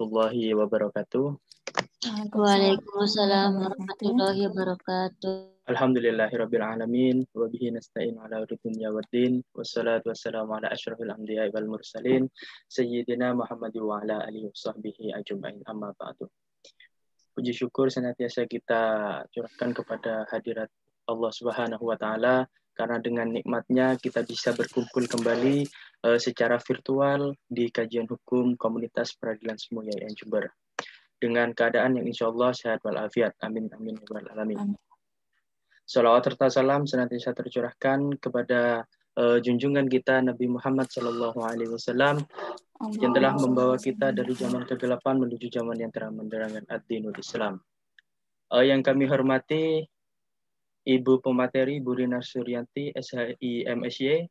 warahmatullahi wabarakatuh. Waalaikumsalam warahmatullahi wabarakatuh. Alhamdulillahirabbil alamin wa bihi nasta'in ala dunya waddin wassalatu wassalamu ala asyrafil anbiya'i wal mursalin sayyidina Muhammad wa ala alihi washabbihi ajmain, amma ba'du. Puji syukur senantiasa kita curahkan kepada hadirat Allah Subhanahu wa taala karena dengan nikmatnya kita bisa berkumpul kembali secara virtual di kajian hukum komunitas peradilan semu YIN Jember dengan keadaan yang insya Allah sehat walafiat. Amin amin ya rabbal alamin. Salawat serta salam senantiasa tercurahkan kepada junjungan kita Nabi Muhammad SAW yang telah membawa kita dari zaman kegelapan menuju zaman yang terang benderang ad-dinul Islam. Yang kami hormati Ibu Pemateri Bu Rina Suryanti, SHI MSY,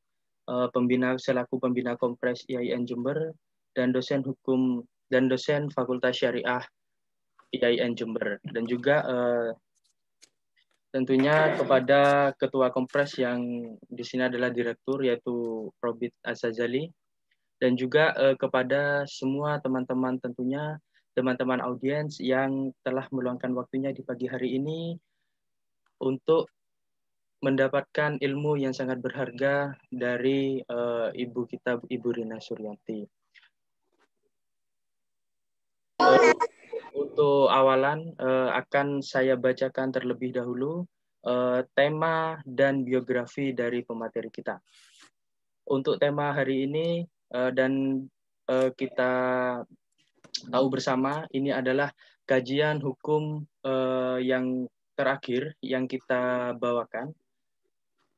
selaku pembina Kompres IAIN Jember, dan dosen hukum dan dosen Fakultas Syariah IAIN Jember, dan juga tentunya kepada Ketua Kompres yang di sini adalah Direktur, yaitu Robit Azazali, dan juga kepada semua teman-teman, tentunya teman-teman audiens yang telah meluangkan waktunya di pagi hari ini untuk mendapatkan ilmu yang sangat berharga dari ibu kita, Ibu Rina Suryanti. Untuk awalan akan saya bacakan terlebih dahulu tema dan biografi dari pemateri kita. Untuk tema hari ini dan kita tahu bersama, ini adalah kajian hukum yang terakhir yang kita bawakan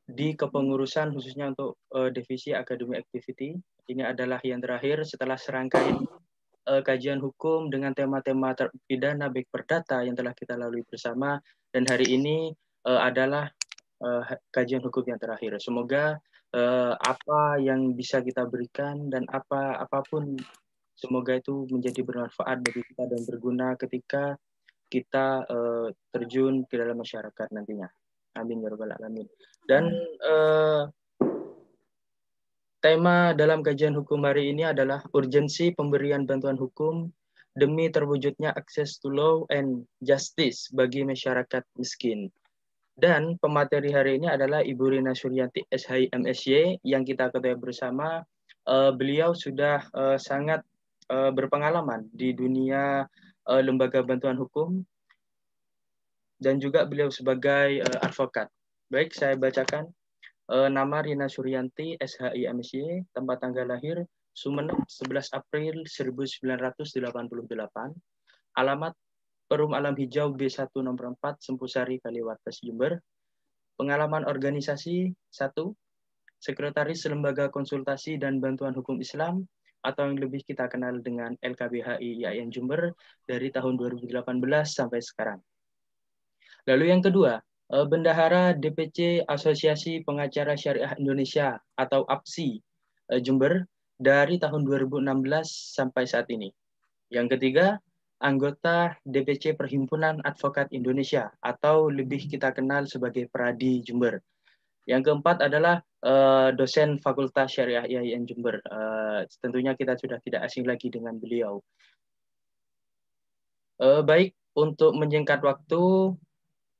di kepengurusan khususnya untuk divisi academic activity. Ini adalah yang terakhir setelah serangkaian kajian hukum dengan tema-tema pidana baik perdata yang telah kita lalui bersama, dan hari ini adalah kajian hukum yang terakhir. Semoga apa yang bisa kita berikan dan apapun semoga itu menjadi bermanfaat bagi kita dan berguna ketika kita terjun ke dalam masyarakat nantinya. Amin ya rabbal alamin. Dan tema dalam kajian hukum hari ini adalah urgensi pemberian bantuan hukum demi terwujudnya akses to law and justice bagi masyarakat miskin. Dan pemateri hari ini adalah Ibu Rina Suryanti, SHI MSY, yang kita ketahui bersama. Beliau sudah sangat berpengalaman di dunia lembaga bantuan hukum, dan juga beliau sebagai advokat. Baik, saya bacakan. Nama Rina Suryanti, SHI MSY, tempat tanggal lahir Sumeneb 11 April 1988, alamat Perum Alam Hijau B1 nomor 4 Sempusari Kaliwates Jember. Pengalaman organisasi 1, Sekretaris Lembaga Konsultasi dan Bantuan Hukum Islam atau yang lebih kita kenal dengan LKBHI IAIN Jember dari tahun 2018 sampai sekarang. Lalu yang kedua, Bendahara DPC Asosiasi Pengacara Syariah Indonesia atau APSI Jember dari tahun 2016 sampai saat ini. Yang ketiga, anggota DPC Perhimpunan Advokat Indonesia atau lebih kita kenal sebagai Pradi Jember. Yang keempat adalah dosen Fakultas Syariah IAIN Jember. Tentunya kita sudah tidak asing lagi dengan beliau. Baik, untuk menyingkat waktu,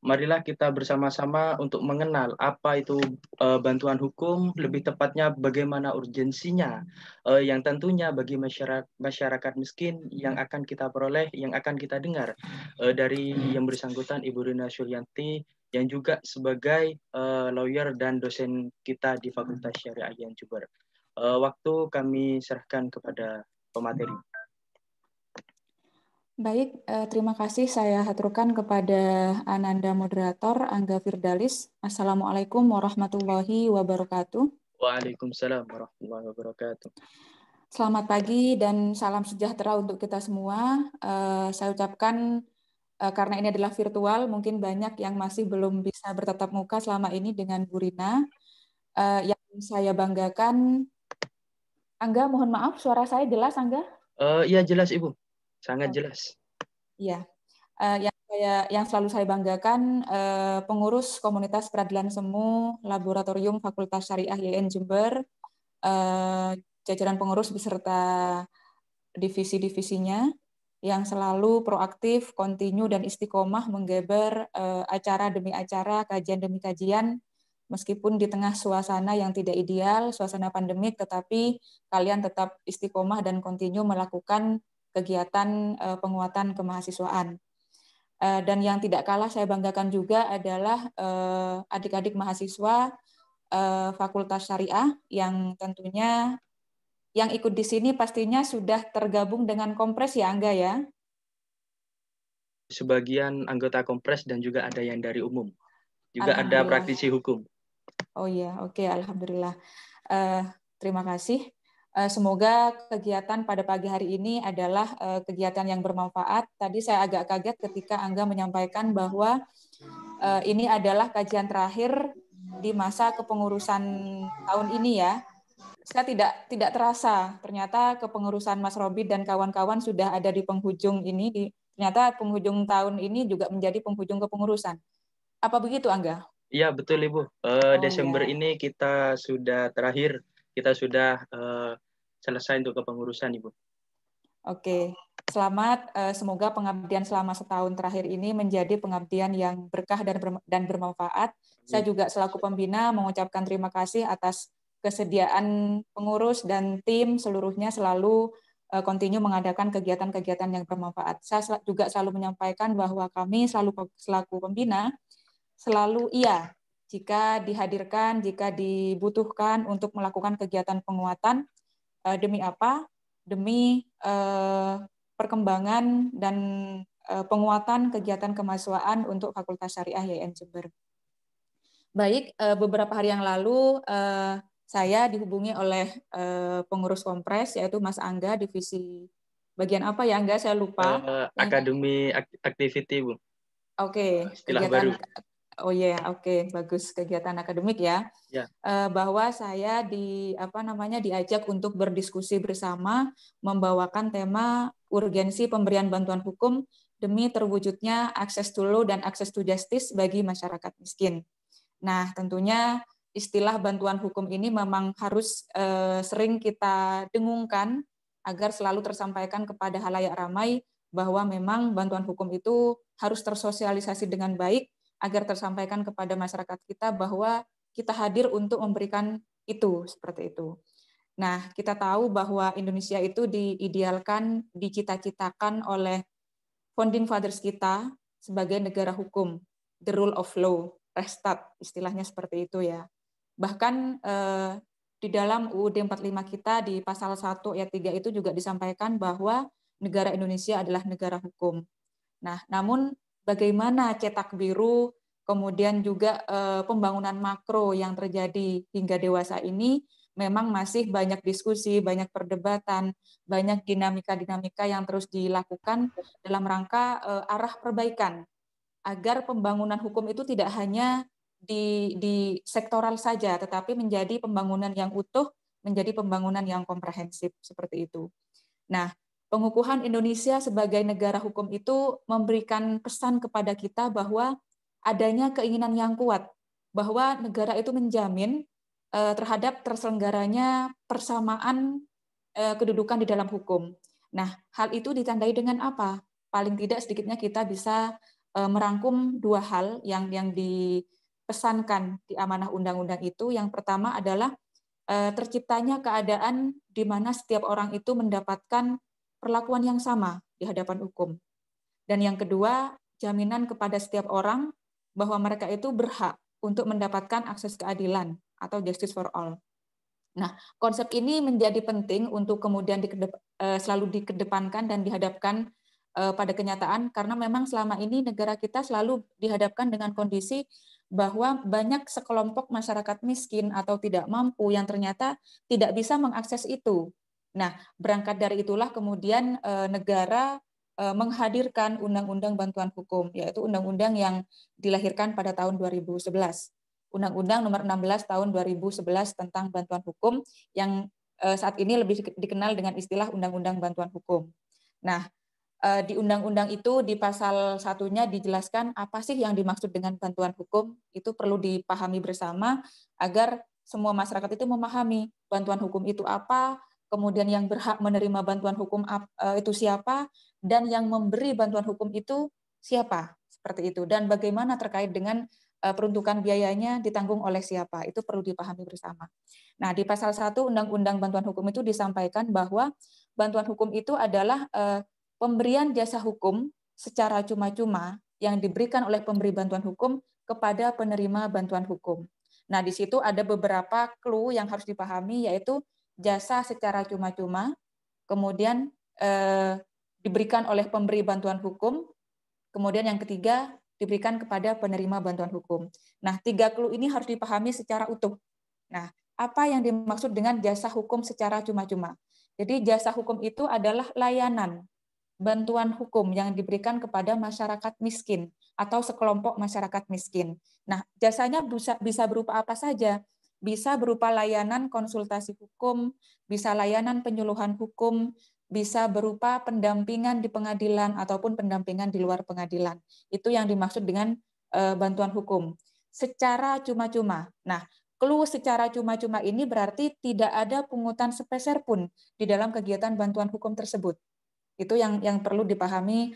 marilah kita bersama-sama untuk mengenal apa itu bantuan hukum, lebih tepatnya bagaimana urgensinya, yang tentunya bagi masyarakat miskin yang akan kita peroleh, yang akan kita dengar dari yang bersangkutan Ibu Rina Suryanti, yang juga sebagai lawyer dan dosen kita di Fakultas Syariah IAIN Jember. Waktu kami serahkan kepada pemateri. Baik, terima kasih saya haturkan kepada Ananda Moderator Angga Firdalis. Assalamualaikum warahmatullahi wabarakatuh. Waalaikumsalam warahmatullahi wabarakatuh. Selamat pagi dan salam sejahtera untuk kita semua. Saya ucapkan karena ini adalah virtual, mungkin banyak yang masih belum bisa bertatap muka selama ini dengan Bu Rina. Yang saya banggakan, Angga, mohon maaf, suara saya jelas, Angga? Iya jelas Ibu. Sangat jelas. Iya, yang selalu saya banggakan pengurus komunitas peradilan semu Laboratorium Fakultas Syariah IAIN Jember, jajaran pengurus beserta divisi-divisinya, yang selalu proaktif, kontinu, dan istiqomah menggeber acara demi acara, kajian demi kajian, meskipun di tengah suasana yang tidak ideal, suasana pandemik, tetapi kalian tetap istiqomah dan kontinu melakukan kegiatan penguatan kemahasiswaan. Dan yang tidak kalah saya banggakan juga adalah adik-adik mahasiswa Fakultas Syariah yang tentunya yang ikut di sini pastinya sudah tergabung dengan Kompres ya, Angga ya? Sebagian anggota Kompres dan juga ada yang dari umum. Juga ada praktisi hukum. Oh iya, oke, alhamdulillah. Terima kasih. Semoga kegiatan pada pagi hari ini adalah kegiatan yang bermanfaat. Tadi saya agak kaget ketika Angga menyampaikan bahwa ini adalah kajian terakhir di masa kepengurusan tahun ini ya. Saya tidak terasa, ternyata kepengurusan Mas Robi dan kawan-kawan sudah ada di penghujung ini. Ternyata penghujung tahun ini juga menjadi penghujung kepengurusan. Apa begitu, Angga? Iya, betul Ibu. Desember ini kita sudah terakhir, kita sudah selesai untuk kepengurusan Ibu. Oke, selamat. Semoga pengabdian selama setahun terakhir ini menjadi pengabdian yang berkah dan bermanfaat. Saya juga selaku pembina mengucapkan terima kasih atas kesediaan pengurus dan tim seluruhnya selalu kontinu mengadakan kegiatan-kegiatan yang bermanfaat. Saya juga selalu menyampaikan bahwa kami selaku pembina selalu iya jika dihadirkan, jika dibutuhkan untuk melakukan kegiatan penguatan. Demi apa? Demi perkembangan dan penguatan kegiatan kemahasiswaan untuk Fakultas Syariah YN Jember. Baik, beberapa hari yang lalu saya dihubungi oleh pengurus Kompres, yaitu Mas Angga, divisi bagian apa ya Angga? Saya lupa. Akademi Activity, Bu. Oke, kegiatan baru. Oh iya, oke, bagus, kegiatan akademik ya. Ya. Bahwa saya diajak untuk berdiskusi bersama membawakan tema urgensi pemberian bantuan hukum demi terwujudnya akses to law dan akses to justice bagi masyarakat miskin. Nah, tentunya istilah bantuan hukum ini memang harus sering kita dengungkan agar selalu tersampaikan kepada halayak ramai bahwa memang bantuan hukum itu harus tersosialisasi dengan baik agar tersampaikan kepada masyarakat kita bahwa kita hadir untuk memberikan itu, seperti itu. Nah, kita tahu bahwa Indonesia itu diidealkan, dicita-citakan oleh founding fathers kita sebagai negara hukum, the rule of law, Restat, istilahnya seperti itu ya. Bahkan di dalam UUD 45 kita di pasal 1 ayat 3 itu juga disampaikan bahwa negara Indonesia adalah negara hukum. Nah, namun bagaimana cetak biru, kemudian juga pembangunan makro yang terjadi hingga dewasa ini memang masih banyak diskusi, banyak perdebatan, banyak dinamika-dinamika yang terus dilakukan dalam rangka arah perbaikan agar pembangunan hukum itu tidak hanya di sektoral saja, tetapi menjadi pembangunan yang utuh, menjadi pembangunan yang komprehensif seperti itu. Nah, pengukuhan Indonesia sebagai negara hukum itu memberikan pesan kepada kita bahwa adanya keinginan yang kuat bahwa negara itu menjamin terhadap terselenggaranya persamaan kedudukan di dalam hukum. Nah, hal itu ditandai dengan apa? Paling tidak sedikitnya kita bisa merangkum dua hal yang dipesankan di amanah undang-undang itu. Yang pertama adalah terciptanya keadaan di mana setiap orang itu mendapatkan perlakuan yang sama di hadapan hukum. Dan yang kedua, jaminan kepada setiap orang bahwa mereka itu berhak untuk mendapatkan akses keadilan atau justice for all. Nah, konsep ini menjadi penting untuk kemudian selalu dikedepankan dan dihadapkan pada kenyataan karena memang selama ini negara kita selalu dihadapkan dengan kondisi bahwa banyak sekelompok masyarakat miskin atau tidak mampu yang ternyata tidak bisa mengakses itu. Nah, berangkat dari itulah kemudian negara menghadirkan Undang-Undang Bantuan Hukum, yaitu undang-undang yang dilahirkan pada tahun 2011. Undang-Undang nomor 16 tahun 2011 tentang bantuan hukum yang saat ini lebih dikenal dengan istilah Undang-Undang Bantuan Hukum. Nah, di undang-undang itu di pasal satunya dijelaskan apa sih yang dimaksud dengan bantuan hukum, itu perlu dipahami bersama agar semua masyarakat itu memahami bantuan hukum itu apa, kemudian yang berhak menerima bantuan hukum itu siapa, dan yang memberi bantuan hukum itu siapa, seperti itu, dan bagaimana terkait dengan peruntukan biayanya ditanggung oleh siapa, itu perlu dipahami bersama. Nah, di pasal 1 Undang-Undang Bantuan Hukum itu disampaikan bahwa bantuan hukum itu adalah pemberian jasa hukum secara cuma-cuma yang diberikan oleh pemberi bantuan hukum kepada penerima bantuan hukum. Nah, di situ ada beberapa clue yang harus dipahami, yaitu jasa secara cuma-cuma, kemudian diberikan oleh pemberi bantuan hukum, kemudian yang ketiga diberikan kepada penerima bantuan hukum. Nah, 3 clue ini harus dipahami secara utuh. Nah, apa yang dimaksud dengan jasa hukum secara cuma-cuma? Jadi jasa hukum itu adalah layanan bantuan hukum yang diberikan kepada masyarakat miskin atau sekelompok masyarakat miskin. Nah, jasanya bisa berupa apa saja? Bisa berupa layanan konsultasi hukum, bisa layanan penyuluhan hukum, bisa berupa pendampingan di pengadilan ataupun pendampingan di luar pengadilan. Itu yang dimaksud dengan bantuan hukum secara cuma-cuma. Nah, clue secara cuma-cuma ini berarti tidak ada pungutan sepeser pun di dalam kegiatan bantuan hukum tersebut. Itu yang perlu dipahami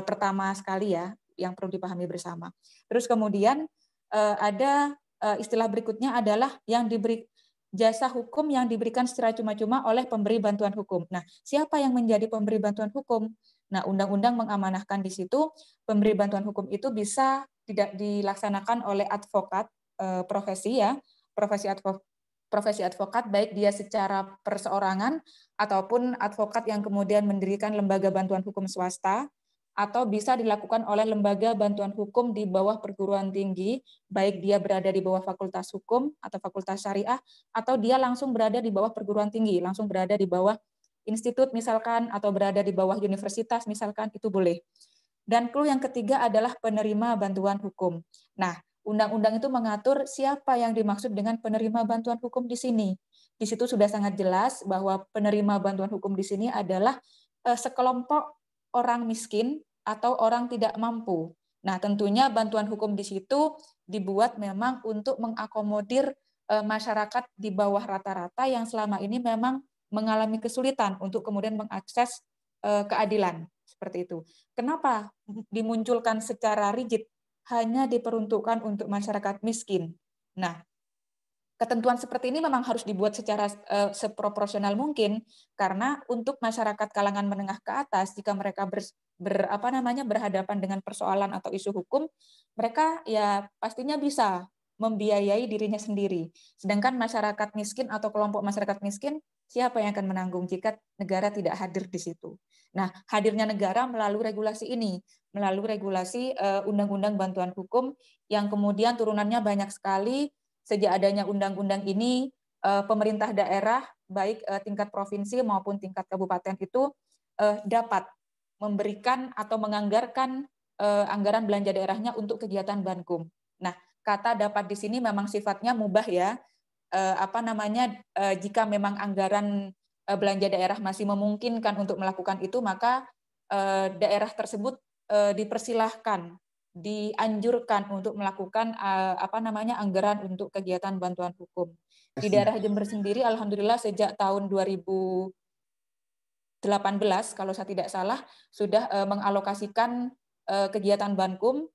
pertama sekali ya, yang perlu dipahami bersama. Terus kemudian ada istilah berikutnya adalah yang diberi jasa hukum yang diberikan secara cuma-cuma oleh pemberi bantuan hukum. Nah, siapa yang menjadi pemberi bantuan hukum? Nah, undang-undang mengamanahkan di situ pemberi bantuan hukum itu bisa tidak dilaksanakan oleh advokat profesi ya, profesi advokat baik dia secara perseorangan ataupun advokat yang kemudian mendirikan lembaga bantuan hukum swasta, atau bisa dilakukan oleh lembaga bantuan hukum di bawah perguruan tinggi, baik dia berada di bawah fakultas hukum atau fakultas syariah, atau dia langsung berada di bawah perguruan tinggi, langsung berada di bawah institut misalkan, atau berada di bawah universitas misalkan, itu boleh. Dan clue yang ketiga adalah penerima bantuan hukum. Nah, undang-undang itu mengatur siapa yang dimaksud dengan penerima bantuan hukum di sini. Di situ sudah sangat jelas bahwa penerima bantuan hukum di sini adalah sekelompok orang miskin atau orang tidak mampu. Nah, tentunya bantuan hukum di situ dibuat memang untuk mengakomodir masyarakat di bawah rata-rata yang selama ini memang mengalami kesulitan untuk kemudian mengakses keadilan. Seperti itu. Kenapa dimunculkan secara rigid hanya diperuntukkan untuk masyarakat miskin? Nah, ketentuan seperti ini memang harus dibuat secara seproporsional mungkin, karena untuk masyarakat kalangan menengah ke atas, jika mereka berhadapan dengan persoalan atau isu hukum, mereka ya pastinya bisa membiayai dirinya sendiri. Sedangkan masyarakat miskin atau kelompok masyarakat miskin, siapa yang akan menanggung jika negara tidak hadir di situ? Nah, hadirnya negara melalui regulasi ini, melalui regulasi Undang-Undang Bantuan Hukum yang kemudian turunannya banyak sekali. Sejak adanya undang-undang ini, pemerintah daerah, baik tingkat provinsi maupun tingkat kabupaten itu dapat memberikan atau menganggarkan anggaran belanja daerahnya untuk kegiatan Bankum. Nah, kata dapat di sini memang sifatnya mubah ya. Jika memang anggaran belanja daerah masih memungkinkan untuk melakukan itu, maka daerah tersebut dipersilahkan, dianjurkan untuk melakukan anggaran untuk kegiatan bantuan hukum. Di daerah Jember sendiri, alhamdulillah sejak tahun 2018 kalau saya tidak salah sudah mengalokasikan kegiatan Bankum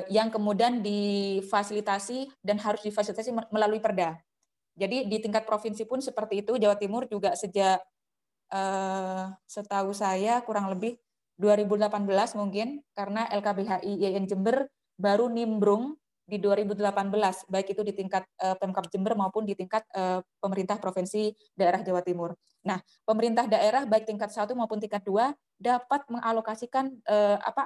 yang kemudian difasilitasi dan harus difasilitasi melalui Perda. Jadi di tingkat provinsi pun seperti itu. Jawa Timur juga sejak setahu saya kurang lebih 2018 mungkin, karena LKBHI IAIN Jember baru nimbrung di 2018, baik itu di tingkat Pemkab Jember maupun di tingkat pemerintah provinsi daerah Jawa Timur. Nah, pemerintah daerah baik tingkat 1 maupun tingkat 2 dapat mengalokasikan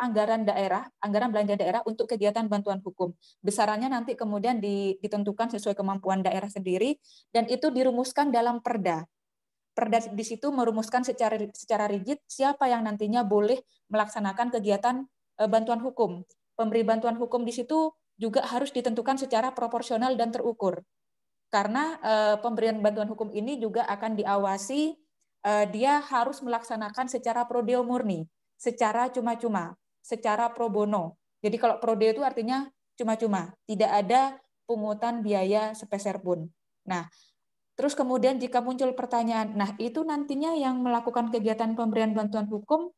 anggaran daerah, anggaran belanja daerah untuk kegiatan bantuan hukum. Besarannya nanti kemudian ditentukan sesuai kemampuan daerah sendiri, dan itu dirumuskan dalam Perda. Perda di situ merumuskan secara rigid siapa yang nantinya boleh melaksanakan kegiatan bantuan hukum. Pemberi bantuan hukum di situ juga harus ditentukan secara proporsional dan terukur. Karena pemberian bantuan hukum ini juga akan diawasi, dia harus melaksanakan secara pro deo murni, secara cuma-cuma, secara pro bono. Jadi kalau pro deo itu artinya cuma-cuma, tidak ada pungutan biaya sepeser pun. Nah, terus kemudian jika muncul pertanyaan, nah itu nantinya yang melakukan kegiatan pemberian bantuan hukum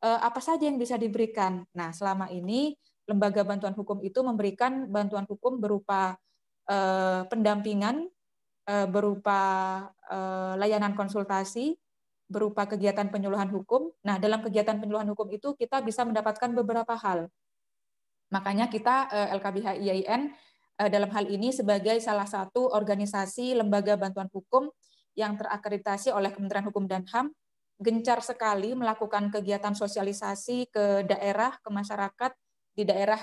apa saja yang bisa diberikan. Nah, selama ini lembaga bantuan hukum itu memberikan bantuan hukum berupa pendampingan, berupa layanan konsultasi, berupa kegiatan penyuluhan hukum. Nah, dalam kegiatan penyuluhan hukum itu kita bisa mendapatkan beberapa hal. Makanya kita LKBH IAIN dalam hal ini sebagai salah satu organisasi lembaga bantuan hukum yang terakreditasi oleh Kementerian Hukum dan HAM, gencar sekali melakukan kegiatan sosialisasi ke daerah, ke masyarakat di daerah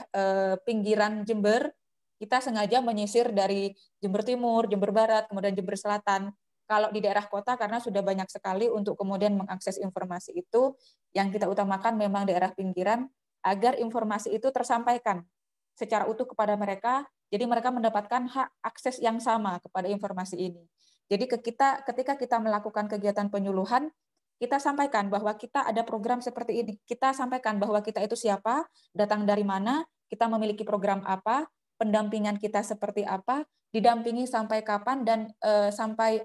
pinggiran Jember. Kita sengaja menyisir dari Jember Timur, Jember Barat, kemudian Jember Selatan. Kalau di daerah kota karena sudah banyak sekali untuk kemudian mengakses informasi itu, yang kita utamakan memang daerah pinggiran agar informasi itu tersampaikan secara utuh kepada mereka, jadi mereka mendapatkan hak akses yang sama kepada informasi ini. Jadi ketika kita melakukan kegiatan penyuluhan, kita sampaikan bahwa kita ada program seperti ini. Kita sampaikan bahwa kita itu siapa, datang dari mana, kita memiliki program apa, pendampingan kita seperti apa, didampingi sampai kapan, dan sampai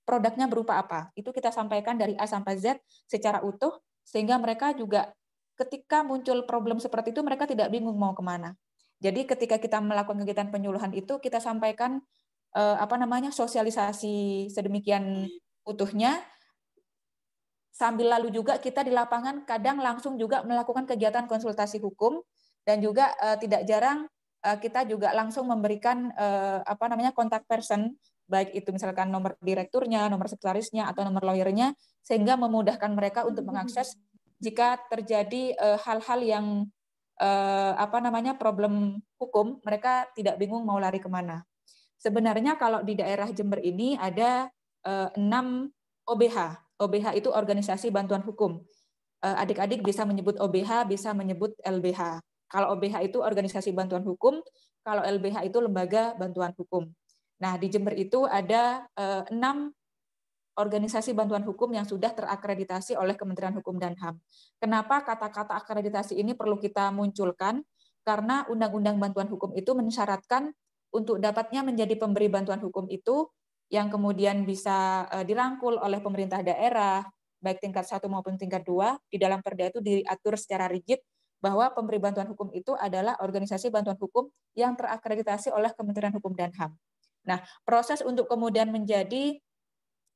produknya berupa apa. Itu kita sampaikan dari A sampai Z secara utuh, sehingga mereka juga ketika muncul problem seperti itu, mereka tidak bingung mau kemana. Jadi ketika kita melakukan kegiatan penyuluhan itu, kita sampaikan sosialisasi sedemikian utuhnya, sambil lalu juga kita di lapangan kadang langsung juga melakukan kegiatan konsultasi hukum, dan juga tidak jarang kita juga langsung memberikan kontak person, baik itu misalkan nomor direkturnya, nomor sekretarisnya, atau nomor lawyernya, sehingga memudahkan mereka untuk mengakses jika terjadi hal-hal yang problem hukum, mereka tidak bingung mau lari kemana. Sebenarnya kalau di daerah Jember ini ada 6 OBH. OBH itu organisasi bantuan hukum. Adik-adik bisa menyebut OBH, bisa menyebut LBH. Kalau OBH itu organisasi bantuan hukum, kalau LBH itu lembaga bantuan hukum. Nah, di Jember itu ada 6 organisasi bantuan hukum yang sudah terakreditasi oleh Kementerian Hukum dan HAM. Kenapa kata-kata akreditasi ini perlu kita munculkan? Karena Undang-Undang Bantuan Hukum itu mensyaratkan untuk dapatnya menjadi pemberi bantuan hukum itu yang kemudian bisa dirangkul oleh pemerintah daerah, baik tingkat 1 maupun tingkat 2, di dalam Perda itu diatur secara rigid bahwa pemberi bantuan hukum itu adalah organisasi bantuan hukum yang terakreditasi oleh Kementerian Hukum dan HAM. Nah, proses untuk kemudian menjadi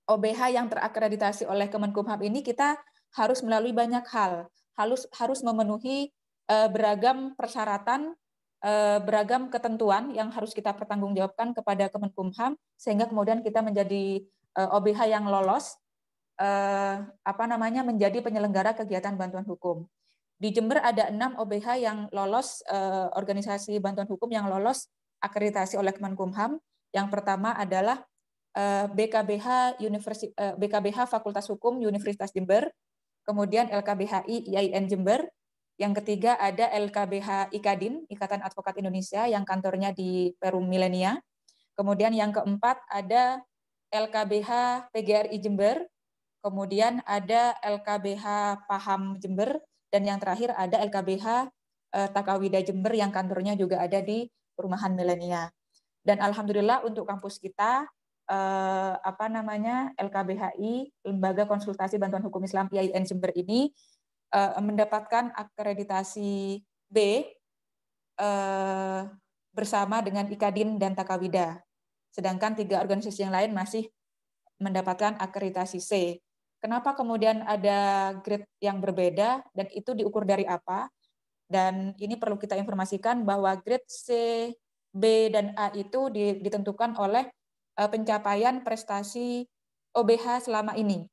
OBH yang terakreditasi oleh Kemenkumham ini kita harus melalui banyak hal, harus memenuhi beragam persyaratan, beragam ketentuan yang harus kita pertanggungjawabkan kepada Kemenkumham, sehingga kemudian kita menjadi OBH yang lolos menjadi penyelenggara kegiatan bantuan hukum. Di Jember ada 6 OBH yang lolos, organisasi bantuan hukum yang lolos akreditasi oleh Kemenkumham. Yang pertama adalah BKBH Fakultas Hukum Universitas Jember, kemudian LKBHI IAIN Jember, yang ketiga ada LKBH IKADIN, Ikatan Advokat Indonesia, yang kantornya di Perum Milenia, kemudian yang keempat ada LKBH PGRI Jember, kemudian ada LKBH Paham Jember, dan yang terakhir ada LKBH Takawida Jember yang kantornya juga ada di Perumahan Milenia. Dan alhamdulillah untuk kampus kita LKBHI, Lembaga Konsultasi Bantuan Hukum Islam IAIN Jember ini mendapatkan akreditasi B bersama dengan IKADIN dan Takawida. Sedangkan 3 organisasi yang lain masih mendapatkan akreditasi C. Kenapa kemudian ada grade yang berbeda dan itu diukur dari apa? Dan ini perlu kita informasikan bahwa grade C, B, dan A itu ditentukan oleh pencapaian prestasi OBH selama ini.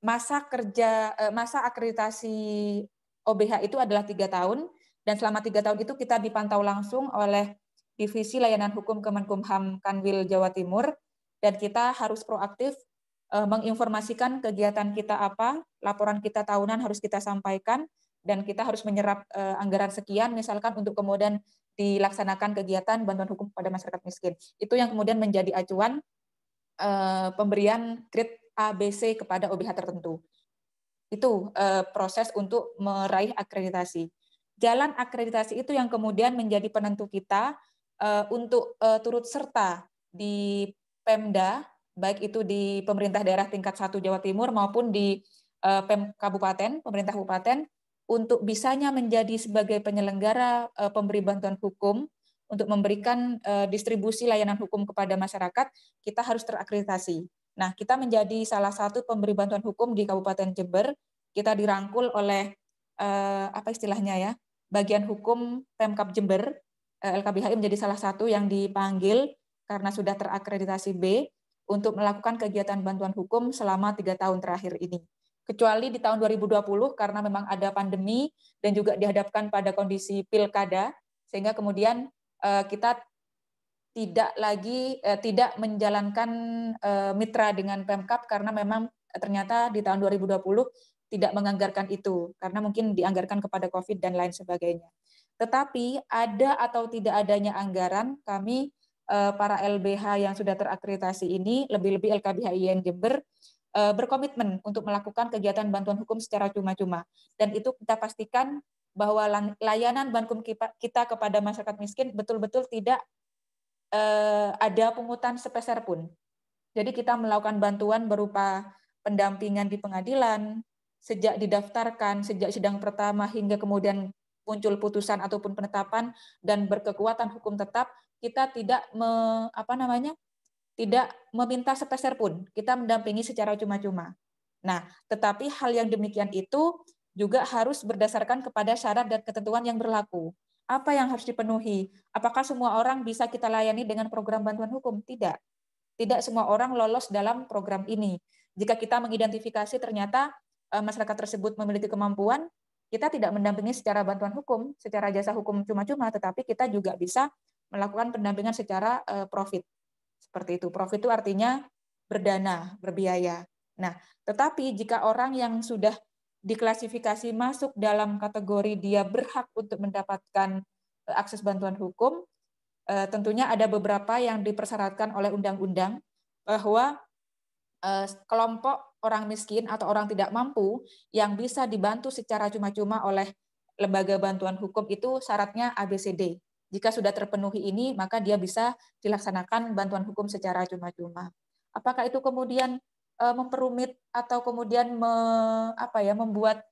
Masa akreditasi OBH itu adalah 3 tahun, dan selama 3 tahun itu kita dipantau langsung oleh Divisi Layanan Hukum Kemenkumham Kanwil Jawa Timur, dan kita harus proaktif menginformasikan kegiatan kita apa, laporan kita tahunan harus kita sampaikan, dan kita harus menyerap anggaran sekian, misalkan untuk kemudian dilaksanakan kegiatan bantuan hukum kepada masyarakat miskin. Itu yang kemudian menjadi acuan pemberian grade ABC kepada OBH tertentu. Itu proses untuk meraih akreditasi. Jalan akreditasi itu yang kemudian menjadi penentu kita untuk turut serta di Pemda, baik itu di pemerintah daerah tingkat 1 Jawa Timur maupun di kabupaten, pemerintah kabupaten, untuk bisanya menjadi sebagai penyelenggara pemberi bantuan hukum untuk memberikan distribusi layanan hukum kepada masyarakat, kita harus terakreditasi. Nah, kita menjadi salah satu pemberi bantuan hukum di Kabupaten Jember. Kita dirangkul oleh apa istilahnya ya, bagian hukum Pemkab Jember, LKBHI menjadi salah satu yang dipanggil karena sudah terakreditasi B untuk melakukan kegiatan bantuan hukum selama 3 tahun terakhir ini. Kecuali di tahun 2020 karena memang ada pandemi dan juga dihadapkan pada kondisi pilkada, sehingga kemudian kita tidak menjalankan mitra dengan Pemkab karena memang ternyata di tahun 2020 tidak menganggarkan itu karena mungkin dianggarkan kepada COVID dan lain sebagainya. Tetapi ada atau tidak adanya anggaran, kami para LBH yang sudah terakreditasi ini, lebih-lebih LKBHI Jember, berkomitmen untuk melakukan kegiatan bantuan hukum secara cuma-cuma. Dan itu kita pastikan bahwa layanan bantuan kita kepada masyarakat miskin betul-betul tidak ada pungutan sepeser pun. Jadi kita melakukan bantuan berupa pendampingan di pengadilan, sejak didaftarkan, sejak sidang pertama hingga kemudian muncul putusan ataupun penetapan dan berkekuatan hukum tetap, kita tidak tidak meminta sepeser pun, kita mendampingi secara cuma-cuma. Nah, tetapi hal yang demikian itu juga harus berdasarkan kepada syarat dan ketentuan yang berlaku. Apa yang harus dipenuhi? Apakah semua orang bisa kita layani dengan program bantuan hukum? Tidak. Tidak semua orang lolos dalam program ini. Jika kita mengidentifikasi ternyata masyarakat tersebut memiliki kemampuan, kita tidak mendampingi secara bantuan hukum, secara jasa hukum cuma-cuma, tetapi kita juga bisa melakukan pendampingan secara profit. Seperti itu. Profit itu artinya berdana, berbiaya. Nah, tetapi jika orang yang sudah diklasifikasi masuk dalam kategori dia berhak untuk mendapatkan akses bantuan hukum, tentunya ada beberapa yang dipersyaratkan oleh undang-undang bahwa kelompok orang miskin atau orang tidak mampu yang bisa dibantu secara cuma-cuma oleh lembaga bantuan hukum itu syaratnya ABCD. Jika sudah terpenuhi ini, maka dia bisa dilaksanakan bantuan hukum secara cuma-cuma. Apakah itu kemudian memperumit atau kemudian membuat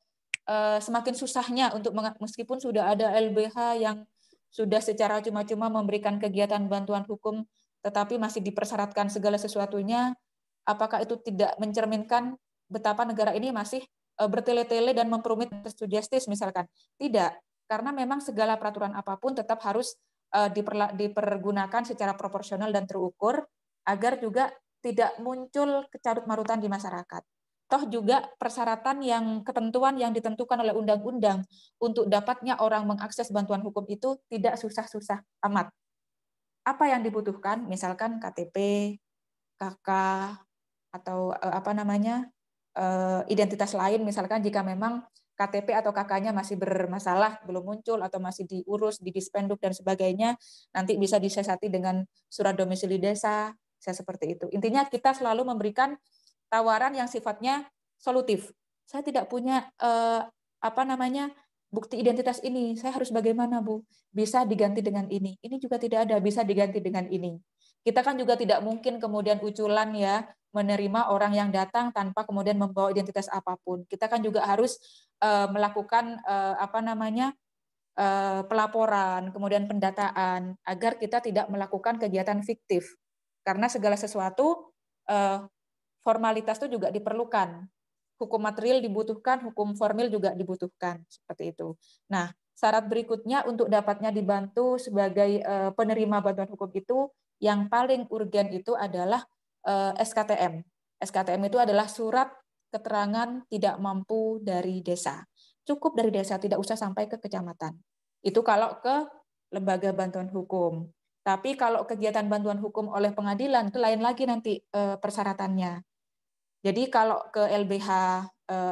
semakin susahnya untuk meskipun sudah ada LBH yang sudah secara cuma-cuma memberikan kegiatan bantuan hukum, tetapi masih dipersyaratkan segala sesuatunya, apakah itu tidak mencerminkan betapa negara ini masih bertele-tele dan memperumit justice misalkan? Tidak. Karena memang segala peraturan apapun tetap harus dipergunakan secara proporsional dan terukur agar juga tidak muncul kecarut-marutan di masyarakat. Toh juga persyaratan ketentuan yang ditentukan oleh undang-undang untuk dapatnya orang mengakses bantuan hukum itu tidak susah-susah amat. Apa yang dibutuhkan? Misalkan KTP, KK, atau identitas lain, misalkan jika memang KTP atau KK-nya masih bermasalah, belum muncul atau masih diurus di Dispenduk dan sebagainya, nanti bisa disiasati dengan surat domisili desa, seperti itu. Intinya kita selalu memberikan tawaran yang sifatnya solutif. Saya tidak punya bukti identitas ini, saya harus bagaimana, Bu? Bisa diganti dengan ini. Ini juga tidak ada, bisa diganti dengan ini. Kita kan juga tidak mungkin kemudian uculan ya menerima orang yang datang tanpa kemudian membawa identitas apapun. Kita kan juga harus melakukan pelaporan, kemudian pendataan agar kita tidak melakukan kegiatan fiktif. Karena segala sesuatu formalitas itu juga diperlukan. Hukum material dibutuhkan, hukum formil juga dibutuhkan, seperti itu. Nah, syarat berikutnya untuk dapatnya dibantu sebagai penerima bantuan hukum itu, yang paling urgen itu adalah SKTM. SKTM itu adalah surat keterangan tidak mampu dari desa. Cukup dari desa, tidak usah sampai ke kecamatan. Itu kalau ke lembaga bantuan hukum. Tapi kalau kegiatan bantuan hukum oleh pengadilan, itu lain lagi nanti persyaratannya. Jadi kalau ke LBH,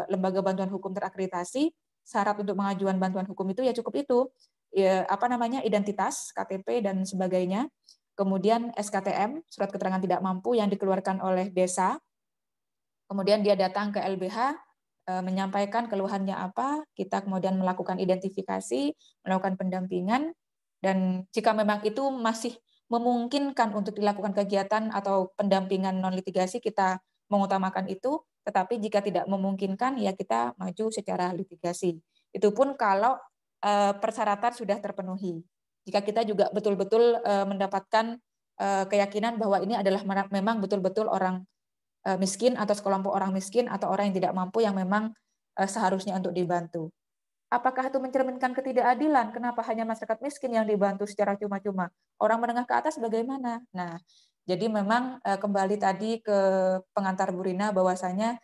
lembaga bantuan hukum terakreditasi, syarat untuk pengajuan bantuan hukum itu ya cukup itu, identitas, KTP dan sebagainya. Kemudian SKTM, surat keterangan tidak mampu yang dikeluarkan oleh desa. Kemudian dia datang ke LBH, menyampaikan keluhannya apa, kita kemudian melakukan identifikasi, melakukan pendampingan, dan jika memang itu masih memungkinkan untuk dilakukan kegiatan atau pendampingan non-litigasi, kita mengutamakan itu. Tetapi jika tidak memungkinkan, ya kita maju secara litigasi. Itu pun kalau persyaratan sudah terpenuhi. Jika kita juga betul-betul mendapatkan keyakinan bahwa ini adalah memang betul-betul orang miskin atau sekelompok orang miskin atau orang yang tidak mampu yang memang seharusnya untuk dibantu. Apakah itu mencerminkan ketidakadilan? Kenapa hanya masyarakat miskin yang dibantu secara cuma-cuma? Orang menengah ke atas bagaimana? Nah, jadi memang kembali tadi ke pengantar Bu Rina bahwasanya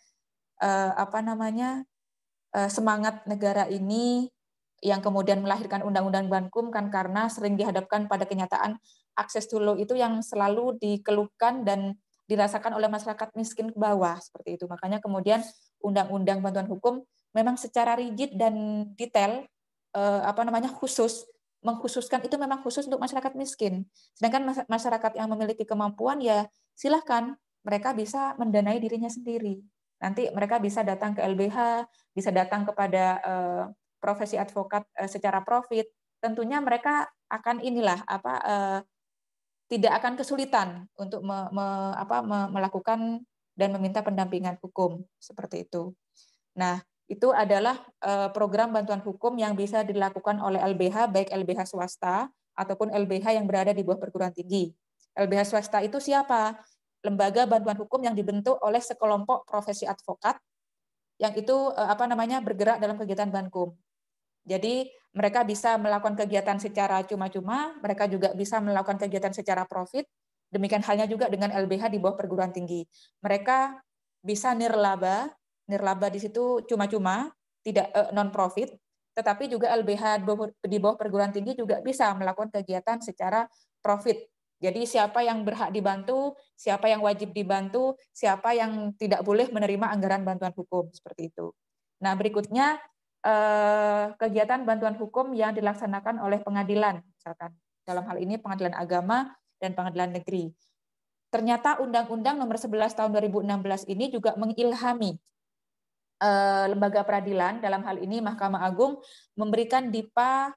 semangat negara ini yang kemudian melahirkan Undang-Undang Bankum kan karena sering dihadapkan pada kenyataan akses to law itu yang selalu dikeluhkan dan dirasakan oleh masyarakat miskin ke bawah seperti itu. Makanya kemudian Undang-Undang Bantuan Hukum memang secara rigid dan detail mengkhususkan itu memang khusus untuk masyarakat miskin. Sedangkan masyarakat yang memiliki kemampuan ya silahkan mereka bisa mendanai dirinya sendiri. Nanti mereka bisa datang ke LBH, bisa datang kepada profesi advokat secara profit. Tentunya mereka akan tidak akan kesulitan untuk melakukan dan meminta pendampingan hukum seperti itu. Nah, itu adalah program bantuan hukum yang bisa dilakukan oleh LBH, baik LBH swasta ataupun LBH yang berada di bawah perguruan tinggi. LBH swasta itu siapa? Lembaga bantuan hukum yang dibentuk oleh sekelompok profesi advokat yang itu bergerak dalam kegiatan Bankum. Jadi mereka bisa melakukan kegiatan secara cuma-cuma, mereka juga bisa melakukan kegiatan secara profit. Demikian halnya juga dengan LBH di bawah perguruan tinggi. Mereka bisa nirlaba di situ cuma-cuma, tidak non-profit, tetapi juga LBH di bawah perguruan tinggi juga bisa melakukan kegiatan secara profit. Jadi siapa yang berhak dibantu, siapa yang wajib dibantu, siapa yang tidak boleh menerima anggaran bantuan hukum, seperti itu. Nah, berikutnya kegiatan bantuan hukum yang dilaksanakan oleh pengadilan, misalkan dalam hal ini pengadilan agama dan pengadilan negeri. Ternyata Undang-Undang Nomor 11 Tahun 2016 ini juga mengilhami lembaga peradilan, dalam hal ini Mahkamah Agung, memberikan DIPA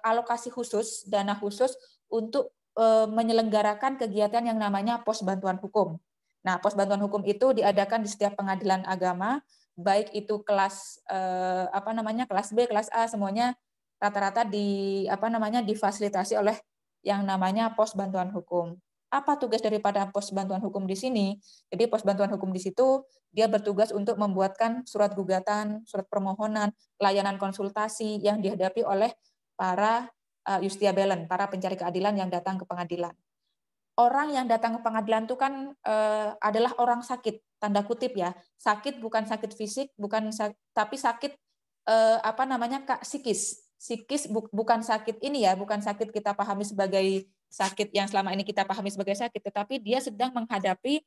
alokasi khusus, dana khusus untuk menyelenggarakan kegiatan yang namanya pos bantuan hukum. Nah, pos bantuan hukum itu diadakan di setiap pengadilan agama, baik itu kelas kelas B, kelas A, semuanya rata-rata difasilitasi oleh yang namanya pos bantuan hukum. Apa tugas daripada pos bantuan hukum di sini? Jadi pos bantuan hukum di situ dia bertugas untuk membuatkan surat gugatan, surat permohonan, layanan konsultasi yang dihadapi oleh para justiciable, para pencari keadilan yang datang ke pengadilan. Orang yang datang ke pengadilan itu kan adalah orang sakit, tanda kutip ya. Sakit bukan sakit fisik, tapi sakit psikis. Psikis bukan sakit ini ya, bukan sakit kita pahami sebagai sakit yang selama ini kita pahami sebagai sakit, tetapi dia sedang menghadapi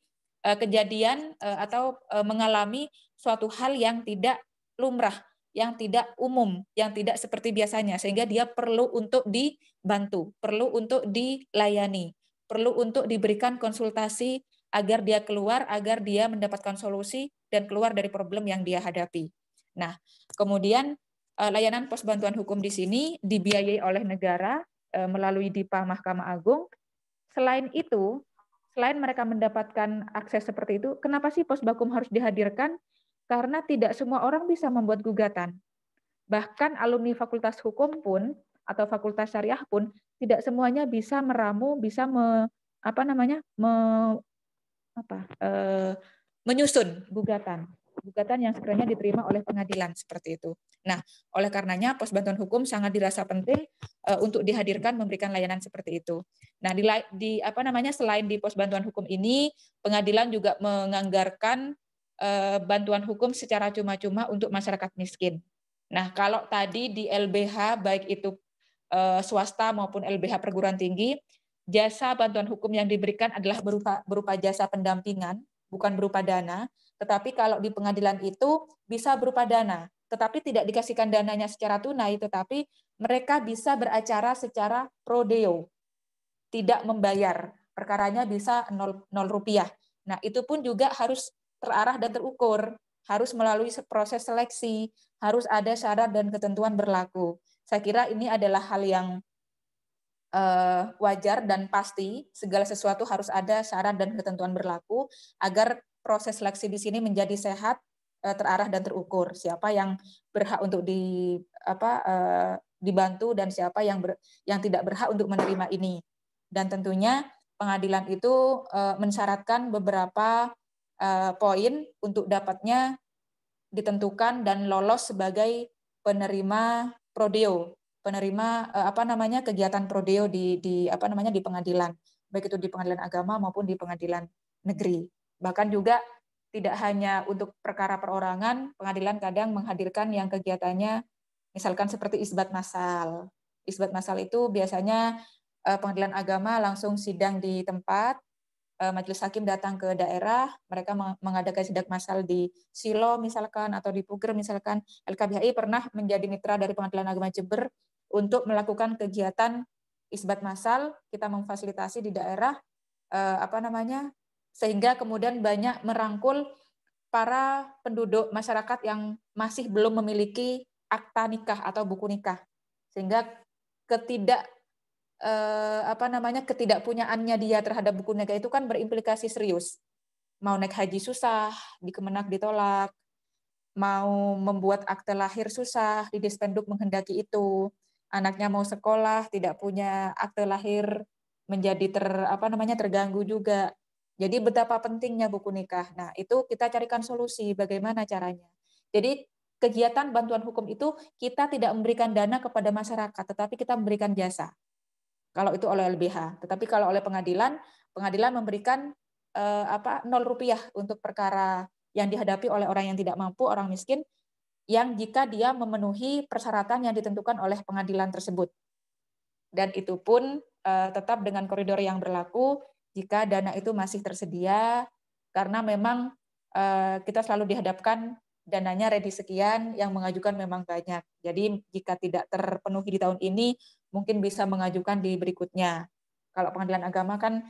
kejadian atau mengalami suatu hal yang tidak lumrah, yang tidak umum, yang tidak seperti biasanya, sehingga dia perlu untuk dibantu, perlu untuk dilayani, perlu untuk diberikan konsultasi agar dia keluar, agar dia mendapatkan solusi dan keluar dari problem yang dia hadapi. Nah, kemudian layanan pos bantuan hukum di sini dibiayai oleh negara melalui DIPA Mahkamah Agung. Selain itu, selain mereka mendapatkan akses seperti itu, kenapa sih pos bakum harus dihadirkan? Karena tidak semua orang bisa membuat gugatan. Bahkan alumni Fakultas Hukum pun atau Fakultas Syariah pun tidak semuanya bisa meramu, bisa menyusun gugatan yang sekiranya diterima oleh pengadilan seperti itu. Nah, oleh karenanya pos bantuan hukum sangat dirasa penting untuk dihadirkan memberikan layanan seperti itu. Nah, selain di pos bantuan hukum ini, pengadilan juga menganggarkan bantuan hukum secara cuma-cuma untuk masyarakat miskin. Nah, kalau tadi di LBH baik itu swasta maupun LBH perguruan tinggi, jasa bantuan hukum yang diberikan adalah berupa jasa pendampingan, bukan berupa dana. Tetapi kalau di pengadilan itu bisa berupa dana, tetapi tidak dikasihkan dananya secara tunai, tetapi mereka bisa beracara secara pro deo, tidak membayar. Perkaranya bisa 0 rupiah. Nah, itu pun juga harus terarah dan terukur, harus melalui proses seleksi, harus ada syarat dan ketentuan berlaku. Saya kira ini adalah hal yang wajar dan pasti, segala sesuatu harus ada syarat dan ketentuan berlaku agar proses seleksi di sini menjadi sehat, terarah dan terukur. Siapa yang berhak untuk dibantu dan siapa yang tidak berhak untuk menerima ini. Dan tentunya pengadilan itu mensyaratkan beberapa poin untuk dapatnya ditentukan dan lolos sebagai penerima prodeo, penerima kegiatan prodeo di pengadilan, baik itu di pengadilan agama maupun di pengadilan negeri. Bahkan juga tidak hanya untuk perkara perorangan, pengadilan kadang menghadirkan yang kegiatannya misalkan seperti isbat massal. Isbat massal itu biasanya pengadilan agama langsung sidang di tempat, majelis hakim datang ke daerah, mereka mengadakan sidang massal di Silo misalkan atau di Puger misalkan. LKBHI pernah menjadi mitra dari Pengadilan Agama Jember untuk melakukan kegiatan isbat massal. Kita memfasilitasi di daerah sehingga kemudian banyak merangkul para penduduk masyarakat yang masih belum memiliki akta nikah atau buku nikah, sehingga ketidakpunyaannya dia terhadap buku nikah itu kan berimplikasi serius. Mau naik haji susah, di Kemenak ditolak, mau membuat akte lahir susah, di Dispenduk menghendaki itu, anaknya mau sekolah tidak punya akte lahir menjadi terganggu juga. Jadi betapa pentingnya buku nikah. Nah, itu kita carikan solusi bagaimana caranya. Jadi kegiatan bantuan hukum itu kita tidak memberikan dana kepada masyarakat, tetapi kita memberikan jasa. Kalau itu oleh LBH, tetapi kalau oleh pengadilan memberikan 0 rupiah untuk perkara yang dihadapi oleh orang yang tidak mampu, orang miskin, yang jika dia memenuhi persyaratan yang ditentukan oleh pengadilan tersebut. Dan itu pun tetap dengan koridor yang berlaku jika dana itu masih tersedia, karena memang kita selalu dihadapkan dananya ready sekian, yang mengajukan memang banyak. Jadi jika tidak terpenuhi di tahun ini, mungkin bisa mengajukan di berikutnya. Kalau pengadilan agama kan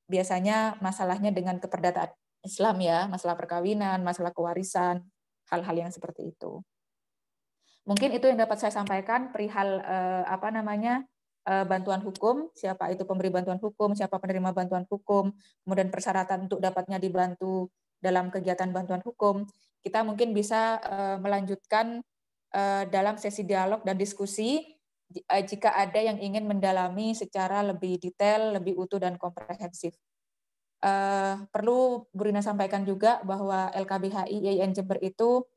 biasanya masalahnya dengan keperdataan Islam ya, masalah perkawinan, masalah kewarisan, hal-hal yang seperti itu. Mungkin itu yang dapat saya sampaikan perihal bantuan hukum, siapa itu pemberi bantuan hukum, siapa penerima bantuan hukum, kemudian persyaratan untuk dapatnya dibantu dalam kegiatan bantuan hukum. Kita mungkin bisa melanjutkan dalam sesi dialog dan diskusi jika ada yang ingin mendalami secara lebih detail, lebih utuh dan komprehensif. Perlu Bu Rina sampaikan juga bahwa LKBHI IAIN Jember itu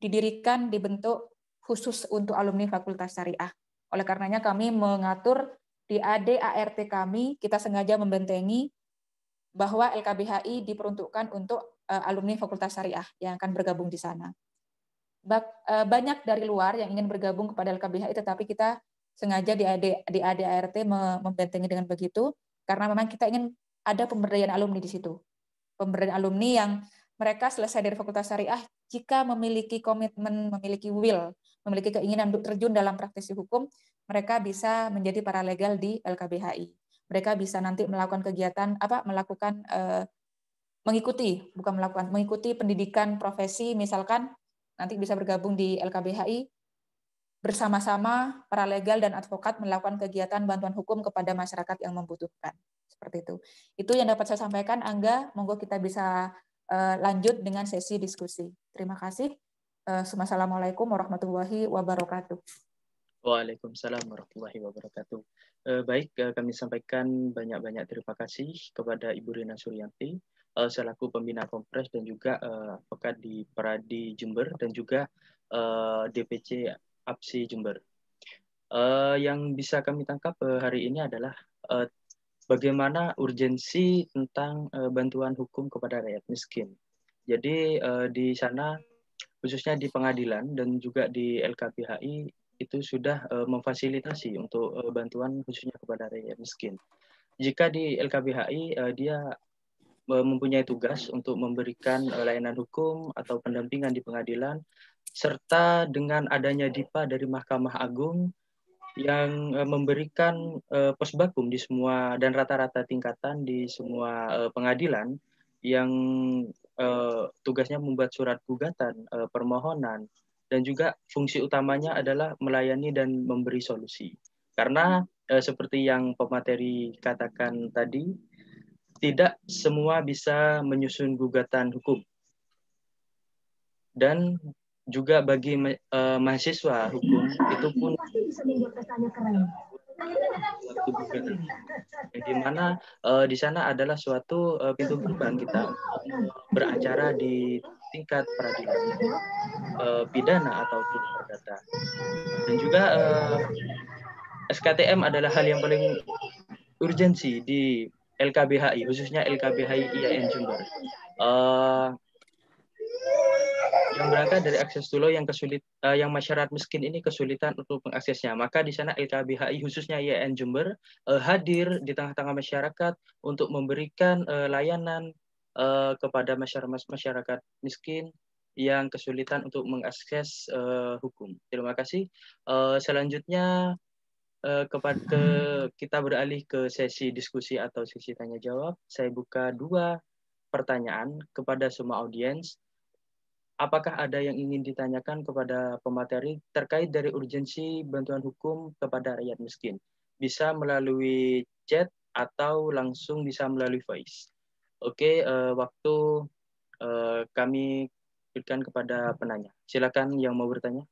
dibentuk khusus untuk alumni Fakultas Syariah. Oleh karenanya kami mengatur di AD/ART kami, kita sengaja membentengi bahwa LKBHI diperuntukkan untuk alumni Fakultas Syariah yang akan bergabung di sana. Banyak dari luar yang ingin bergabung kepada LKBHI, tetapi kita sengaja di AD/ART membentengi dengan begitu, karena memang kita ingin ada pemberdayaan alumni di situ. Pemberdayaan alumni yang mereka selesai dari Fakultas Syariah, jika memiliki komitmen, memiliki will, memiliki keinginan untuk terjun dalam praktisi hukum, mereka bisa menjadi paralegal di LKBHI. Mereka bisa nanti melakukan kegiatan, mengikuti pendidikan profesi, misalkan nanti bisa bergabung di LKBHI, bersama-sama paralegal dan advokat melakukan kegiatan bantuan hukum kepada masyarakat yang membutuhkan. Seperti itu. Itu yang dapat saya sampaikan, Angga. Monggo kita bisa lanjut dengan sesi diskusi. Terima kasih. Assalamualaikum warahmatullahi wabarakatuh. Waalaikumsalam warahmatullahi wabarakatuh. Baik, kami sampaikan banyak-banyak terima kasih kepada Ibu Rina Suryanti selaku pembina Kompres dan juga advokat di Peradi Jember dan juga DPC APSI Jember. Yang bisa kami tangkap hari ini adalah bagaimana urgensi tentang bantuan hukum kepada rakyat miskin. Jadi di sana khususnya di pengadilan dan juga di LKBHI itu sudah memfasilitasi untuk bantuan khususnya kepada rakyat miskin. Jika di LKBHI dia mempunyai tugas untuk memberikan layanan hukum atau pendampingan di pengadilan, serta dengan adanya DIPA dari Mahkamah Agung yang memberikan posbakum di semua dan rata-rata tingkatan di semua pengadilan yang tugasnya membuat surat gugatan, permohonan, dan juga fungsi utamanya adalah melayani dan memberi solusi. Karena seperti yang pemateri katakan tadi, tidak semua bisa menyusun gugatan hukum. Dan juga bagi mahasiswa hukum itu pun suatu gugatan yang dimana di sana adalah suatu pintu gerbang kita beracara di tingkat peradilan pidana ataupun perdata. Dan juga SKTM adalah hal yang paling urgensi di LKBHI, khususnya LKBHI IAIN Jember. Yang berangkat dari akses to law yang masyarakat miskin ini kesulitan untuk mengaksesnya. Maka di sana LKBHI khususnya IAIN Jember hadir di tengah-tengah masyarakat untuk memberikan layanan kepada masyarakat miskin yang kesulitan untuk mengakses hukum. Terima kasih. Selanjutnya kita beralih ke sesi diskusi atau sesi tanya jawab. Saya buka 2 pertanyaan kepada semua audiens. Apakah ada yang ingin ditanyakan kepada pemateri terkait dari urgensi bantuan hukum kepada rakyat miskin? Bisa melalui chat atau langsung bisa melalui voice. Oke, waktu kami berikan kepada penanya. Silakan yang mau bertanya.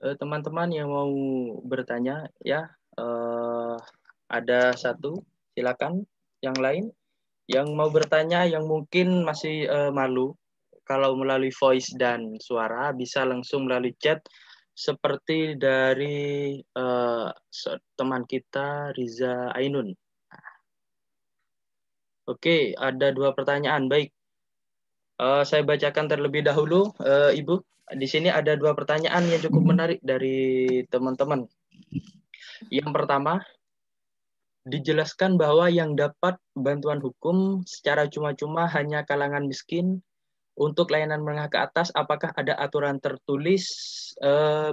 Teman-teman yang mau bertanya ya, ada 1, silakan. Yang lain yang mau bertanya yang mungkin masih malu, kalau melalui voice dan suara bisa langsung melalui chat seperti dari teman kita Riza Ainun. Oke, ada 2 pertanyaan. Baik, saya bacakan terlebih dahulu, Ibu. Di sini ada 2 pertanyaan yang cukup menarik dari teman-teman. Yang pertama, dijelaskan bahwa yang dapat bantuan hukum secara cuma-cuma hanya kalangan miskin. Untuk layanan menengah ke atas, apakah ada aturan tertulis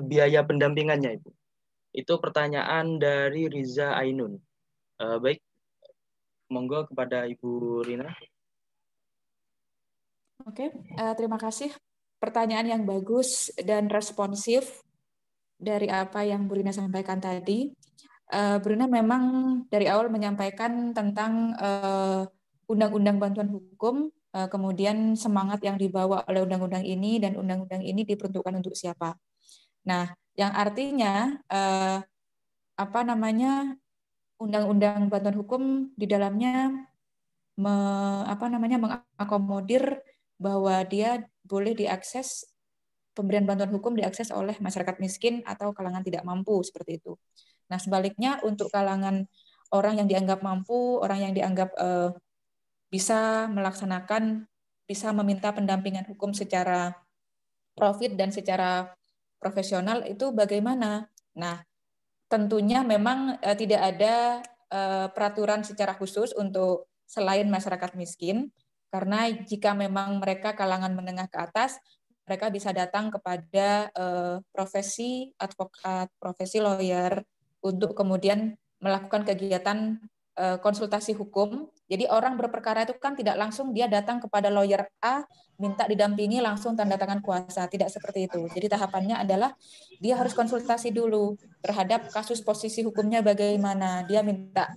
biaya pendampingannya, Ibu? Itu pertanyaan dari Riza Ainun. Baik, monggo kepada Ibu Rina. Oke, terima kasih. Pertanyaan yang bagus dan responsif dari apa yang Bu Rina sampaikan tadi. Bu Rina memang dari awal menyampaikan tentang undang-undang bantuan hukum, kemudian semangat yang dibawa oleh undang-undang ini, dan undang-undang ini diperuntukkan untuk siapa. Nah, yang artinya undang-undang bantuan hukum di dalamnya mengakomodir bahwa dia boleh diakses, pemberian bantuan hukum diakses oleh masyarakat miskin atau kalangan tidak mampu, seperti itu. Nah, sebaliknya untuk kalangan orang yang dianggap mampu, orang yang dianggap bisa meminta pendampingan hukum secara profit dan secara profesional, itu bagaimana? Nah, tentunya memang tidak ada peraturan secara khusus untuk selain masyarakat miskin, karena jika memang mereka kalangan menengah ke atas, mereka bisa datang kepada profesi advokat, profesi lawyer, untuk kemudian melakukan kegiatan konsultasi hukum. Jadi orang berperkara itu kan tidak langsung dia datang kepada lawyer A, minta didampingi langsung tanda tangan kuasa. Tidak seperti itu. Jadi tahapannya adalah dia harus konsultasi dulu terhadap kasus posisi hukumnya bagaimana. Dia minta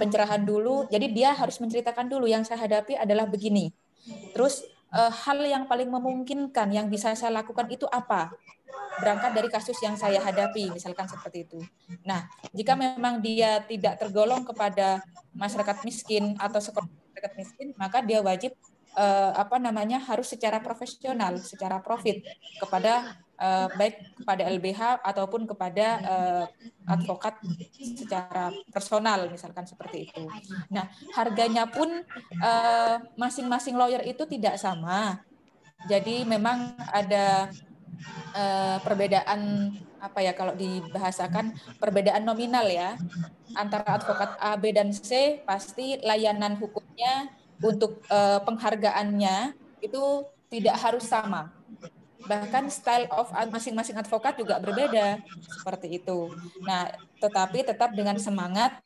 pencerahan dulu. Jadi dia harus menceritakan dulu, yang saya hadapi adalah begini. Terus hal yang paling memungkinkan yang bisa saya lakukan itu apa? Berangkat dari kasus yang saya hadapi, misalkan seperti itu. Nah, jika memang dia tidak tergolong kepada masyarakat miskin atau sekolah masyarakat miskin, maka dia wajib harus secara profesional, secara profit kepada baik kepada LBH ataupun kepada advokat secara personal, misalkan seperti itu. Nah, harganya pun masing-masing lawyer itu tidak sama. Jadi memang ada perbedaan kalau dibahasakan perbedaan nominal ya, antara advokat A, B, dan C. Pasti layanan hukumnya untuk penghargaannya itu tidak harus sama. Bahkan style of masing-masing advokat juga berbeda, seperti itu. Nah, tetapi tetap dengan semangat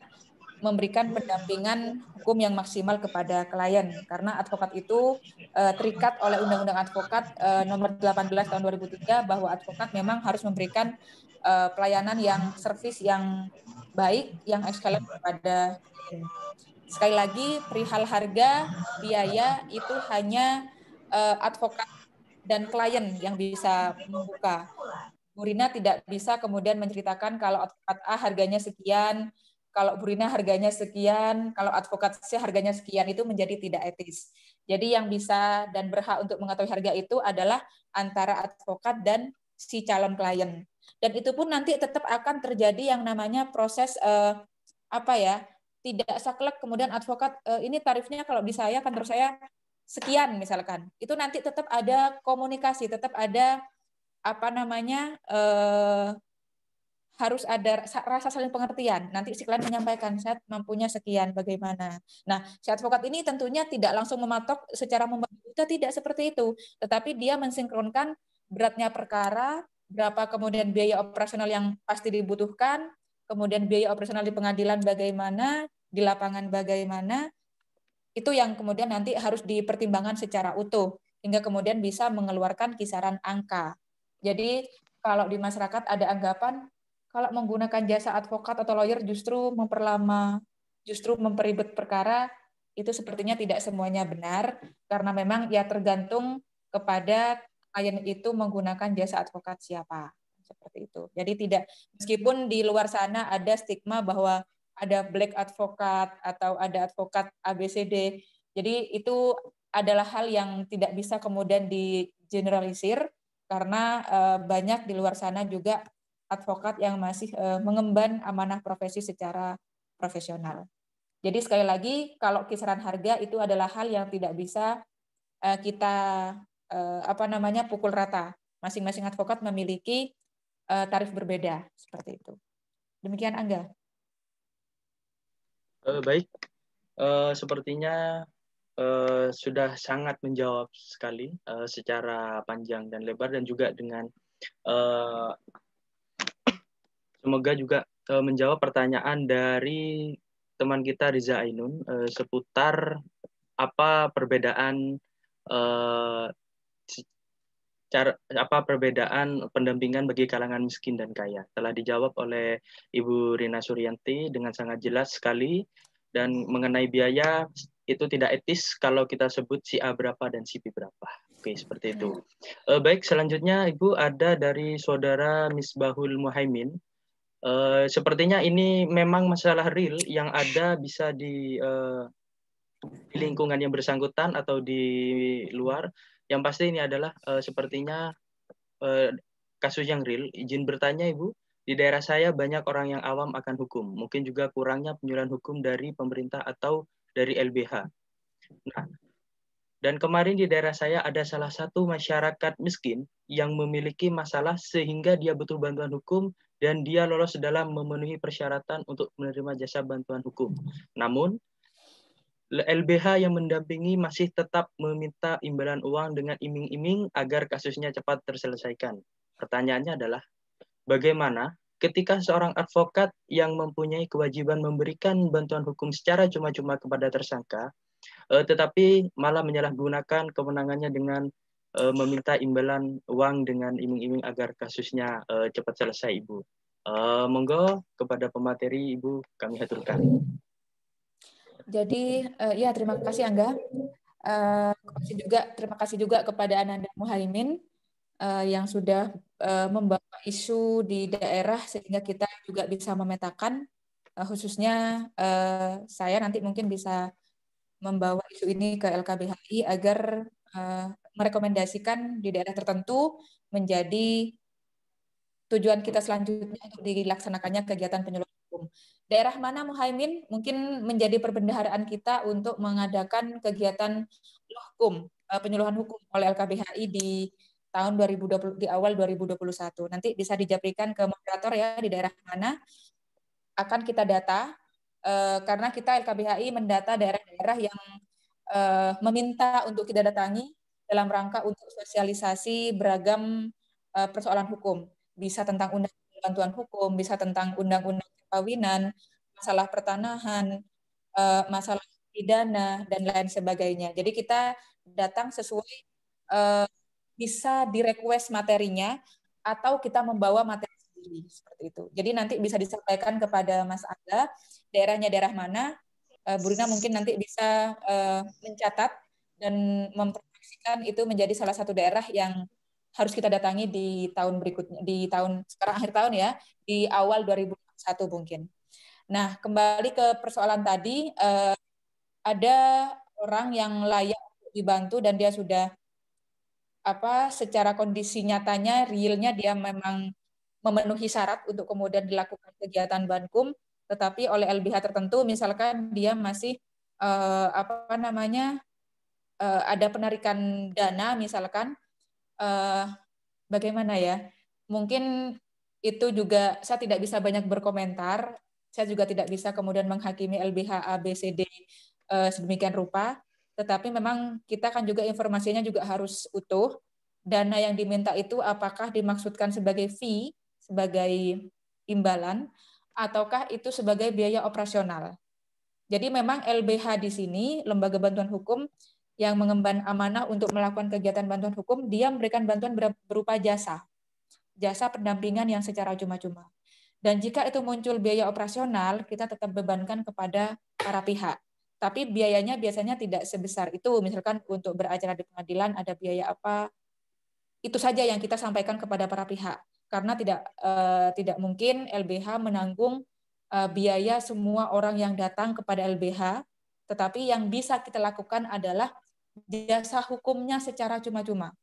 memberikan pendampingan hukum yang maksimal kepada klien, karena advokat itu terikat oleh Undang-Undang Advokat nomor 18 tahun 2003 bahwa advokat memang harus memberikan pelayanan yang servis yang baik, yang excellent kepada klien. Sekali lagi, perihal harga, biaya itu hanya advokat dan klien yang bisa membuka. Bu Rina tidak bisa kemudian menceritakan kalau advokat A harganya sekian, kalau Bu Rina harganya sekian, kalau advokat C harganya sekian, itu menjadi tidak etis. Jadi yang bisa dan berhak untuk mengetahui harga itu adalah antara advokat dan si calon klien. Dan itu pun nanti tetap akan terjadi yang namanya proses tidak saklek kemudian advokat ini tarifnya kalau di saya kantor saya sekian misalkan. Itu nanti tetap ada komunikasi, tetap ada harus ada rasa saling pengertian. Nanti si klien menyampaikan, saya mampunya sekian, bagaimana. Nah, si advokat ini tentunya tidak langsung mematok secara membuka, tidak seperti itu. Tetapi dia mensinkronkan beratnya perkara, berapa kemudian biaya operasional yang pasti dibutuhkan, kemudian biaya operasional di pengadilan bagaimana, di lapangan bagaimana, itu yang kemudian nanti harus dipertimbangkan secara utuh, hingga kemudian bisa mengeluarkan kisaran angka. Jadi kalau di masyarakat ada anggapan, kalau menggunakan jasa advokat atau lawyer justru memperlama, justru memperibet perkara, itu sepertinya tidak semuanya benar, karena memang ya tergantung kepada klien itu menggunakan jasa advokat siapa. Seperti itu. Jadi tidak, meskipun di luar sana ada stigma bahwa ada black advokat atau ada advokat ABCD, jadi itu adalah hal yang tidak bisa kemudian digeneralisir, karena banyak di luar sana juga advokat yang masih mengemban amanah profesi secara profesional. Jadi sekali lagi, kalau kisaran harga itu adalah hal yang tidak bisa kita pukul rata. Masing-masing advokat memiliki tarif berbeda seperti itu. Demikian Angga. Baik, sepertinya sudah sangat menjawab sekali secara panjang dan lebar, dan juga dengan semoga juga menjawab pertanyaan dari teman kita Riza Ainun seputar apa perbedaan perbedaan pendampingan bagi kalangan miskin dan kaya. Telah dijawab oleh Ibu Rina Suryanti dengan sangat jelas sekali, dan mengenai biaya itu tidak etis kalau kita sebut si A berapa dan si B berapa. Oke, seperti itu. Baik, selanjutnya Ibu ada dari Saudara Misbahul Muhaimin. Sepertinya ini memang masalah real yang ada bisa di lingkungan yang bersangkutan atau di luar. Yang pasti ini adalah sepertinya kasus yang real. Izin bertanya Ibu, di daerah saya banyak orang yang awam akan hukum. Mungkin juga kurangnya penyuluhan hukum dari pemerintah atau dari LBH. Nah, dan kemarin di daerah saya ada salah satu masyarakat miskin yang memiliki masalah sehingga dia butuh bantuan hukum dan dia lolos dalam memenuhi persyaratan untuk menerima jasa bantuan hukum. Namun, LBH yang mendampingi masih tetap meminta imbalan uang dengan iming-iming agar kasusnya cepat terselesaikan. Pertanyaannya adalah, bagaimana ketika seorang advokat yang mempunyai kewajiban memberikan bantuan hukum secara cuma-cuma kepada tersangka, tetapi malah menyalahgunakan kewenangannya dengan meminta imbalan uang dengan iming-iming agar kasusnya cepat selesai, Ibu. Monggo kepada pemateri Ibu kami haturkan. Jadi ya terima kasih Angga. Terima kasih juga kepada Ananda Muhaimin yang sudah membawa isu di daerah sehingga kita juga bisa memetakan, khususnya saya nanti mungkin bisa membawa isu ini ke LKBHI agar merekomendasikan di daerah tertentu menjadi tujuan kita selanjutnya untuk dilaksanakannya kegiatan penyuluhan hukum. Daerah mana Muhaimin mungkin menjadi perbendaharaan kita untuk mengadakan kegiatan penyuluhan hukum oleh LKBHI di tahun 2020, di awal 2021. Nanti bisa dijaprikan ke moderator ya di daerah mana akan kita data, karena kita LKBHI mendata daerah-daerah yang meminta untuk kita datangi dalam rangka untuk sosialisasi beragam persoalan hukum. Bisa tentang undang-undang bantuan hukum, bisa tentang undang-undang perkawinan, masalah pertanahan, masalah pidana, dan lain sebagainya. Jadi kita datang sesuai bisa di-request materinya atau kita membawa materi sendiri seperti itu. Jadi nanti bisa disampaikan kepada Mas Angga daerahnya daerah mana. Bu Rina mungkin nanti bisa mencatat dan memproyeksikan itu menjadi salah satu daerah yang harus kita datangi di tahun berikutnya, di tahun sekarang akhir tahun ya, di awal 2021 mungkin. Nah, kembali ke persoalan tadi, ada orang yang layak untuk dibantu dan dia sudah secara kondisi nyatanya realnya dia memang memenuhi syarat untuk kemudian dilakukan kegiatan bankum, tetapi oleh LBH tertentu misalkan dia masih ada penarikan dana misalkan, bagaimana ya, mungkin itu juga saya tidak bisa banyak berkomentar, saya juga tidak bisa kemudian menghakimi LBH A, B, C, D sedemikian rupa, tetapi memang kita kan juga informasinya juga harus utuh. Dana yang diminta itu apakah dimaksudkan sebagai fee, sebagai imbalan, ataukah itu sebagai biaya operasional. Jadi memang LBH di sini, Lembaga Bantuan Hukum, yang mengemban amanah untuk melakukan kegiatan bantuan hukum, dia memberikan bantuan berupa jasa pendampingan yang secara cuma-cuma. Dan jika itu muncul biaya operasional, kita tetap bebankan kepada para pihak. Tapi biayanya biasanya tidak sebesar itu. Misalkan untuk beracara di pengadilan ada biaya apa, itu saja yang kita sampaikan kepada para pihak. Karena tidak mungkin LBH menanggung biaya semua orang yang datang kepada LBH, tetapi yang bisa kita lakukan adalah jasa hukumnya secara cuma-cuma.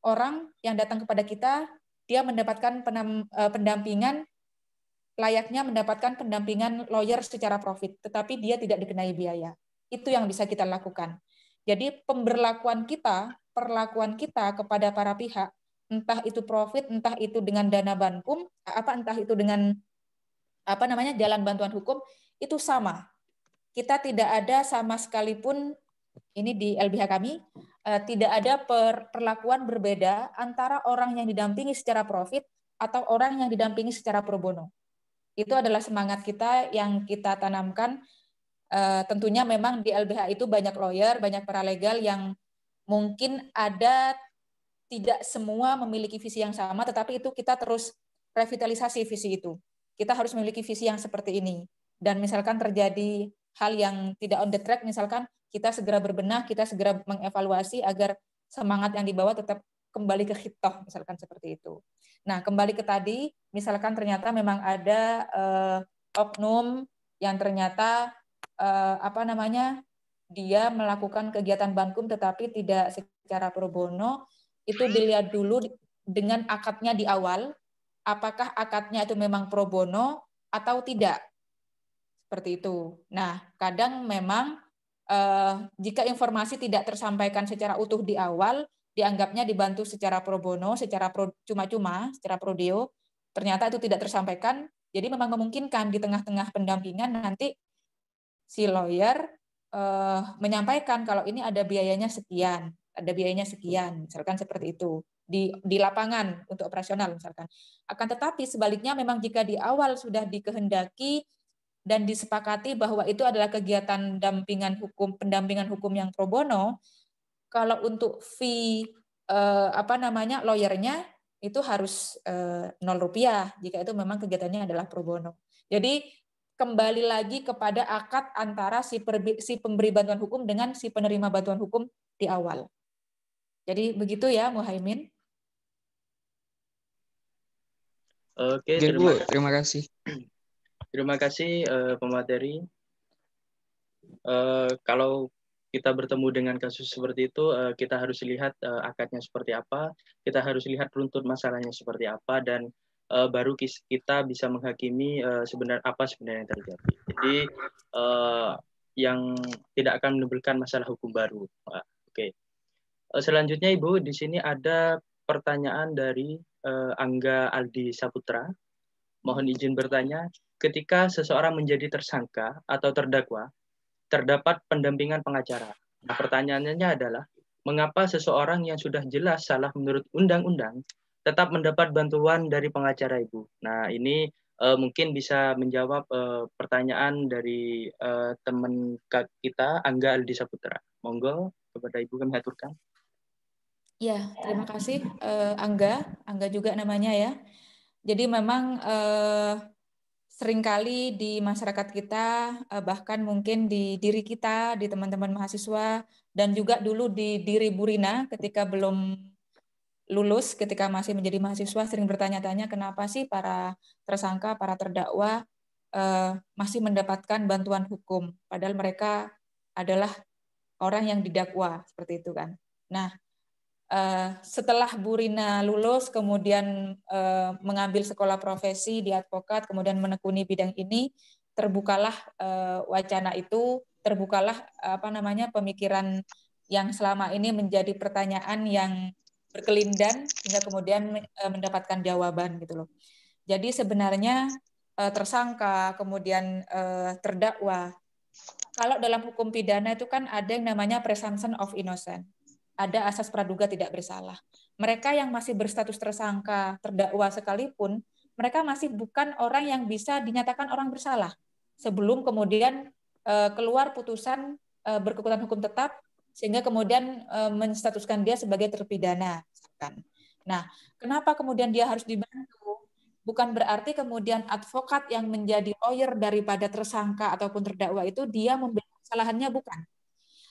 Orang yang datang kepada kita, dia mendapatkan pendampingan, layaknya mendapatkan pendampingan lawyer secara profit, tetapi dia tidak dikenai biaya. Itu yang bisa kita lakukan. Jadi perlakuan kita kepada para pihak, entah itu profit, entah itu dengan dana bankum, entah itu dengan jalan bantuan hukum, itu sama. Kita tidak ada sama sekalipun, ini di LBH kami, tidak ada perlakuan berbeda antara orang yang didampingi secara profit atau orang yang didampingi secara pro bono. Itu adalah semangat kita yang kita tanamkan. Tentunya memang di LBH itu banyak lawyer, banyak paralegal yang mungkin ada tidak semua memiliki visi yang sama, tetapi itu kita terus revitalisasi visi itu. Kita harus memiliki visi yang seperti ini. Dan misalkan terjadi hal yang tidak on the track, misalkan kita segera berbenah, kita segera mengevaluasi agar semangat yang dibawa tetap kembali ke khitoh, misalkan seperti itu. Nah, kembali ke tadi, misalkan ternyata memang ada oknum yang ternyata dia melakukan kegiatan bankum tetapi tidak secara pro bono, itu dilihat dulu dengan akadnya di awal, apakah akadnya itu memang pro bono atau tidak. Seperti itu. Nah, kadang memang jika informasi tidak tersampaikan secara utuh di awal, dianggapnya dibantu secara pro bono, secara cuma-cuma, secara pro deo, ternyata itu tidak tersampaikan, jadi memang memungkinkan di tengah-tengah pendampingan nanti si lawyer menyampaikan kalau ini ada biayanya sekian, misalkan seperti itu di lapangan untuk operasional misalkan. Akan tetapi sebaliknya memang jika di awal sudah dikehendaki dan disepakati bahwa itu adalah kegiatan pendampingan hukum yang pro bono, kalau untuk fee lawyernya itu harus Rp0 jika itu memang kegiatannya adalah pro bono. Jadi kembali lagi kepada akad antara si pemberi bantuan hukum dengan si penerima bantuan hukum di awal. Jadi begitu ya, Muhaimin. Oke, terima kasih. Terima kasih pemateri. Kalau kita bertemu dengan kasus seperti itu, kita harus lihat akadnya seperti apa, kita harus lihat runtut masalahnya seperti apa, dan baru kita bisa menghakimi apa sebenarnya yang terjadi. Jadi yang tidak akan menimbulkan masalah hukum baru. Oke. Selanjutnya Ibu, di sini ada pertanyaan dari Angga Aldi Saputra. Mohon izin bertanya, ketika seseorang menjadi tersangka atau terdakwa, terdapat pendampingan pengacara. Nah, pertanyaannya adalah, mengapa seseorang yang sudah jelas salah menurut undang-undang tetap mendapat bantuan dari pengacara Ibu? Nah, ini mungkin bisa menjawab pertanyaan dari teman kita, Angga Aldi Saputra. Monggo, kepada Ibu kami aturkan. Ya, terima kasih Angga juga namanya ya. Jadi memang seringkali di masyarakat kita, bahkan mungkin di diri kita, di teman-teman mahasiswa, dan juga dulu di diri Bu Rina ketika belum lulus, ketika masih menjadi mahasiswa, sering bertanya-tanya kenapa sih para tersangka, para terdakwa masih mendapatkan bantuan hukum, padahal mereka adalah orang yang didakwa, seperti itu kan. Nah, setelah Bu Rina lulus, kemudian mengambil sekolah profesi di advokat, kemudian menekuni bidang ini, terbukalah wacana itu, terbukalah pemikiran yang selama ini menjadi pertanyaan yang berkelindan hingga kemudian mendapatkan jawaban gitu loh. Jadi sebenarnya tersangka, kemudian terdakwa, kalau dalam hukum pidana itu kan ada yang namanya presumption of innocence. Ada asas praduga tidak bersalah. Mereka yang masih berstatus tersangka, terdakwa sekalipun, mereka masih bukan orang yang bisa dinyatakan orang bersalah. Sebelum kemudian keluar putusan berkekuatan hukum tetap, sehingga kemudian menstatuskan dia sebagai terpidana. Nah, kenapa kemudian dia harus dibantu? Bukan berarti kemudian advokat yang menjadi lawyer daripada tersangka ataupun terdakwa itu dia membela kesalahannya, bukan.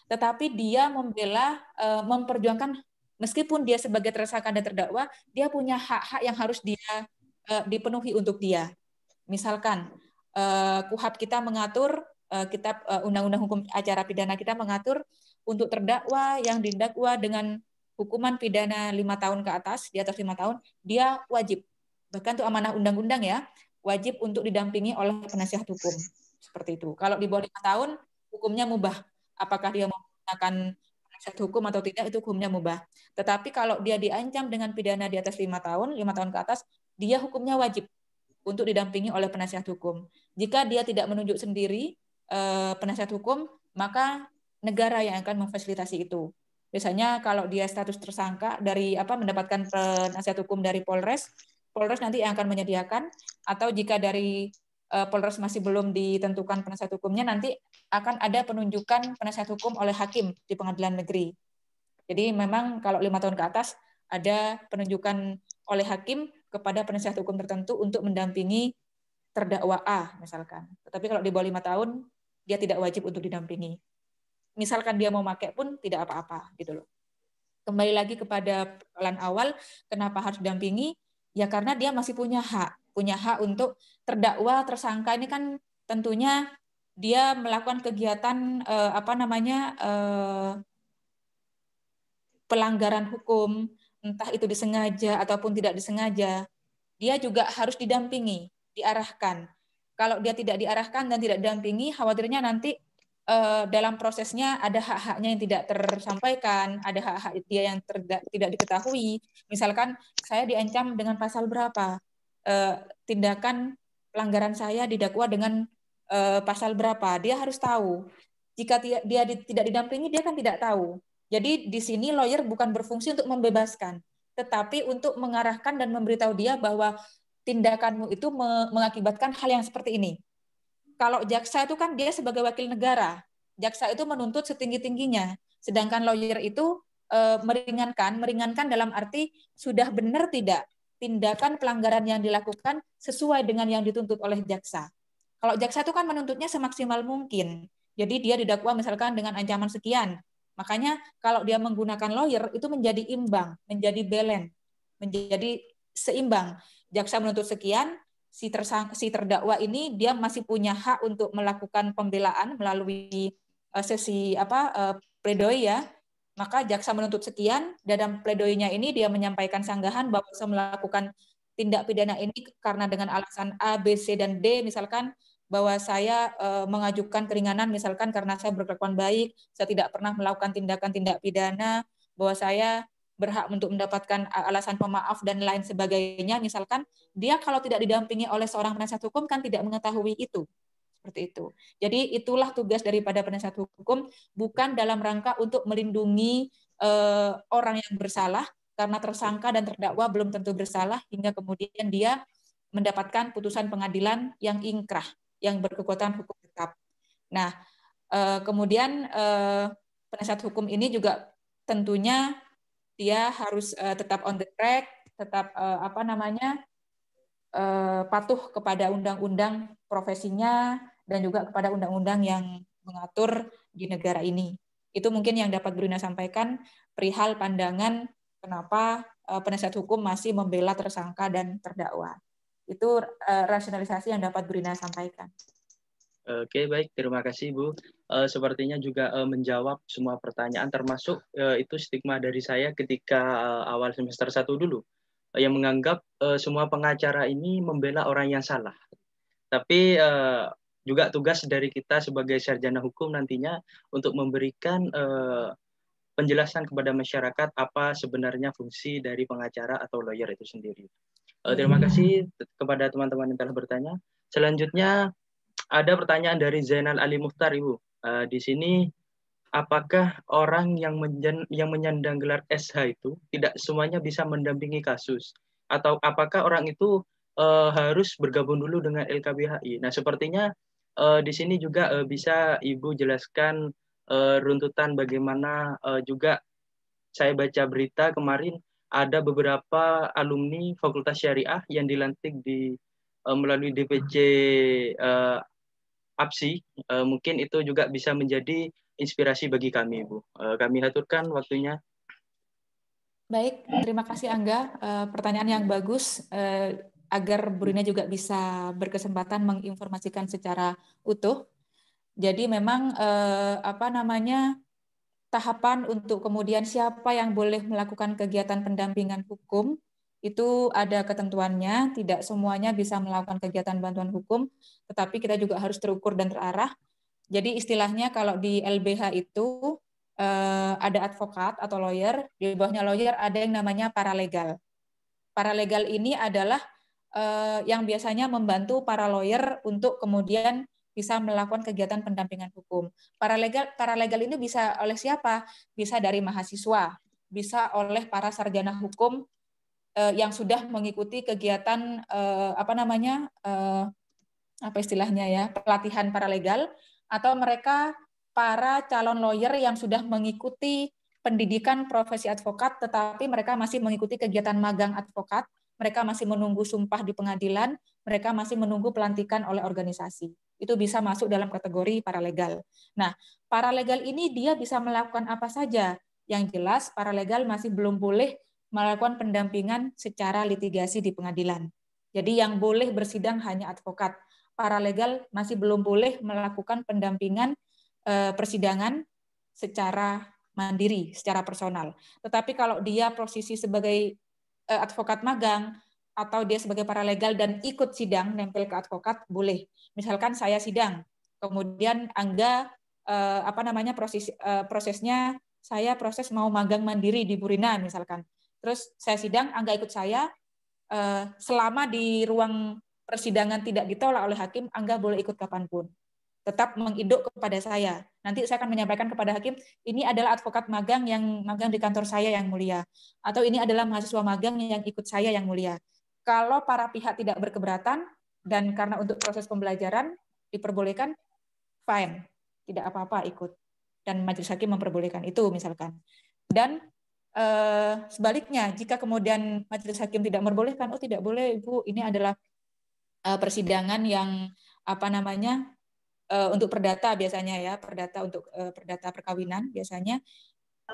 Tetapi dia membela, memperjuangkan, meskipun dia sebagai tersangka dan terdakwa, dia punya hak-hak yang harus dia dipenuhi untuk dia. Misalkan KUHP kita mengatur, kitab Undang-Undang Hukum Acara Pidana kita mengatur untuk terdakwa yang didakwa dengan hukuman pidana 5 tahun ke atas, di atas 5 tahun, dia wajib, bahkan itu amanah undang-undang ya, wajib untuk didampingi oleh penasihat hukum. Seperti itu. Kalau di bawah 5 tahun, hukumnya mubah. Apakah dia menggunakan penasihat hukum atau tidak, itu hukumnya mubah. Tetapi kalau dia diancam dengan pidana di atas 5 tahun, 5 tahun ke atas, dia hukumnya wajib untuk didampingi oleh penasihat hukum. Jika dia tidak menunjuk sendiri penasihat hukum, maka negara yang akan memfasilitasi itu. Biasanya kalau dia status tersangka dari mendapatkan penasihat hukum dari Polres nanti yang akan menyediakan, atau jika dari Polres masih belum ditentukan penasihat hukumnya, nanti akan ada penunjukan penasihat hukum oleh hakim di pengadilan negeri. Jadi memang kalau 5 tahun ke atas ada penunjukan oleh hakim kepada penasihat hukum tertentu untuk mendampingi terdakwa A misalkan. Tetapi kalau di bawah 5 tahun dia tidak wajib untuk didampingi. Misalkan dia mau pakai pun tidak apa-apa gitu loh. Kembali lagi kepada persoalan awal, kenapa harus didampingi? Ya karena dia masih punya hak untuk terdakwa, tersangka ini kan tentunya dia melakukan kegiatan pelanggaran hukum, entah itu disengaja ataupun tidak disengaja, dia juga harus didampingi, diarahkan. Kalau dia tidak diarahkan dan tidak didampingi, khawatirnya nanti dalam prosesnya ada hak-haknya yang tidak tersampaikan, ada hak-hak dia yang tidak diketahui. Misalkan saya diancam dengan pasal berapa, tindakan pelanggaran saya didakwa dengan pasal berapa, dia harus tahu. Jika dia tidak didampingi, dia kan tidak tahu. Jadi di sini lawyer bukan berfungsi untuk membebaskan, tetapi untuk mengarahkan dan memberitahu dia bahwa tindakanmu itu mengakibatkan hal yang seperti ini. Kalau jaksa itu kan dia sebagai wakil negara, jaksa itu menuntut setinggi-tingginya, sedangkan lawyer itu meringankan dalam arti sudah benar tidak tindakan pelanggaran yang dilakukan sesuai dengan yang dituntut oleh jaksa. Kalau jaksa itu kan menuntutnya semaksimal mungkin, jadi dia didakwa misalkan dengan ancaman sekian, makanya kalau dia menggunakan lawyer itu menjadi imbang, menjadi balance, menjadi seimbang. Jaksa menuntut sekian, si terdakwa ini dia masih punya hak untuk melakukan pembelaan melalui sesi pledoi ya. Maka jaksa menuntut sekian, dalam pledoinya ini dia menyampaikan sanggahan bahwa saya melakukan tindak pidana ini karena dengan alasan A, B, C, dan D misalkan, bahwa saya mengajukan keringanan misalkan karena saya berkelakuan baik, saya tidak pernah melakukan tindakan-tindak pidana, bahwa saya berhak untuk mendapatkan alasan pemaaf dan lain sebagainya, misalkan dia kalau tidak didampingi oleh seorang penasihat hukum kan tidak mengetahui itu. Seperti itu. Jadi itulah tugas daripada penasihat hukum, bukan dalam rangka untuk melindungi orang yang bersalah, karena tersangka dan terdakwa belum tentu bersalah, hingga kemudian dia mendapatkan putusan pengadilan yang ingkrah, yang berkekuatan hukum tetap. Nah, kemudian penasihat hukum ini juga tentunya dia harus tetap on the track, tetap patuh kepada undang-undang profesinya dan juga kepada undang-undang yang mengatur di negara ini. Itu mungkin yang dapat Bu Rina sampaikan perihal pandangan kenapa penasihat hukum masih membela tersangka dan terdakwa. Itu rasionalisasi yang dapat Bu Rina sampaikan. Oke, baik. Terima kasih, Bu. Sepertinya juga menjawab semua pertanyaan, termasuk itu stigma dari saya ketika awal semester 1 dulu, yang menganggap semua pengacara ini membela orang yang salah. Tapi juga tugas dari kita sebagai sarjana hukum nantinya untuk memberikan penjelasan kepada masyarakat apa sebenarnya fungsi dari pengacara atau lawyer itu sendiri. Terima kasih kepada teman-teman yang telah bertanya. Selanjutnya, ada pertanyaan dari Zainal Ali Mukhtar, Ibu. Di sini, apakah orang yang menyandang gelar SH itu tidak semuanya bisa mendampingi kasus? Atau apakah orang itu harus bergabung dulu dengan LKBHI? Nah, sepertinya di sini juga bisa Ibu jelaskan runtutan bagaimana juga saya baca berita kemarin ada beberapa alumni Fakultas Syariah yang dilantik melalui DPC APSI, mungkin itu juga bisa menjadi inspirasi bagi kami, Bu. Kami haturkan waktunya. Baik, terima kasih Angga. Pertanyaan yang bagus agar Bu Rina juga bisa berkesempatan menginformasikan secara utuh. Jadi memang tahapan untuk kemudian siapa yang boleh melakukan kegiatan pendampingan hukum itu ada ketentuannya, tidak semuanya bisa melakukan kegiatan bantuan hukum, tetapi kita juga harus terukur dan terarah. Jadi istilahnya kalau di LBH itu ada advokat atau lawyer, di bawahnya lawyer ada yang namanya paralegal. Paralegal ini adalah yang biasanya membantu para lawyer untuk kemudian bisa melakukan kegiatan pendampingan hukum. Paralegal ini bisa oleh siapa? Bisa dari mahasiswa, bisa oleh para sarjana hukum yang sudah mengikuti kegiatan pelatihan paralegal, atau mereka para calon lawyer yang sudah mengikuti pendidikan profesi advokat, tetapi mereka masih mengikuti kegiatan magang advokat, mereka masih menunggu sumpah di pengadilan, mereka masih menunggu pelantikan oleh organisasi. Itu bisa masuk dalam kategori paralegal. Nah, paralegal ini dia bisa melakukan apa saja. Yang jelas, paralegal masih belum boleh melakukan pendampingan secara litigasi di pengadilan. Jadi yang boleh bersidang hanya advokat. Paralegal masih belum boleh melakukan pendampingan persidangan secara mandiri, secara personal. Tetapi kalau dia posisi sebagai advokat magang atau dia sebagai paralegal dan ikut sidang, nempel ke advokat, boleh. Misalkan saya sidang, kemudian Angga prosesnya saya proses mau magang mandiri di Bu Rina misalkan. Terus saya sidang, Angga ikut saya, selama di ruang persidangan tidak ditolak oleh hakim, Angga boleh ikut kapanpun. Tetap menginduk kepada saya. Nanti saya akan menyampaikan kepada hakim, ini adalah advokat magang yang magang di kantor saya yang mulia. Atau ini adalah mahasiswa magang yang ikut saya yang mulia. Kalau para pihak tidak berkeberatan, dan karena untuk proses pembelajaran diperbolehkan, fine. Tidak apa-apa ikut. Dan majelis hakim memperbolehkan itu misalkan. Dan sebaliknya, jika kemudian majelis hakim tidak memperbolehkan, oh tidak boleh Ibu, ini adalah persidangan yang untuk perdata biasanya ya, perdata perkawinan biasanya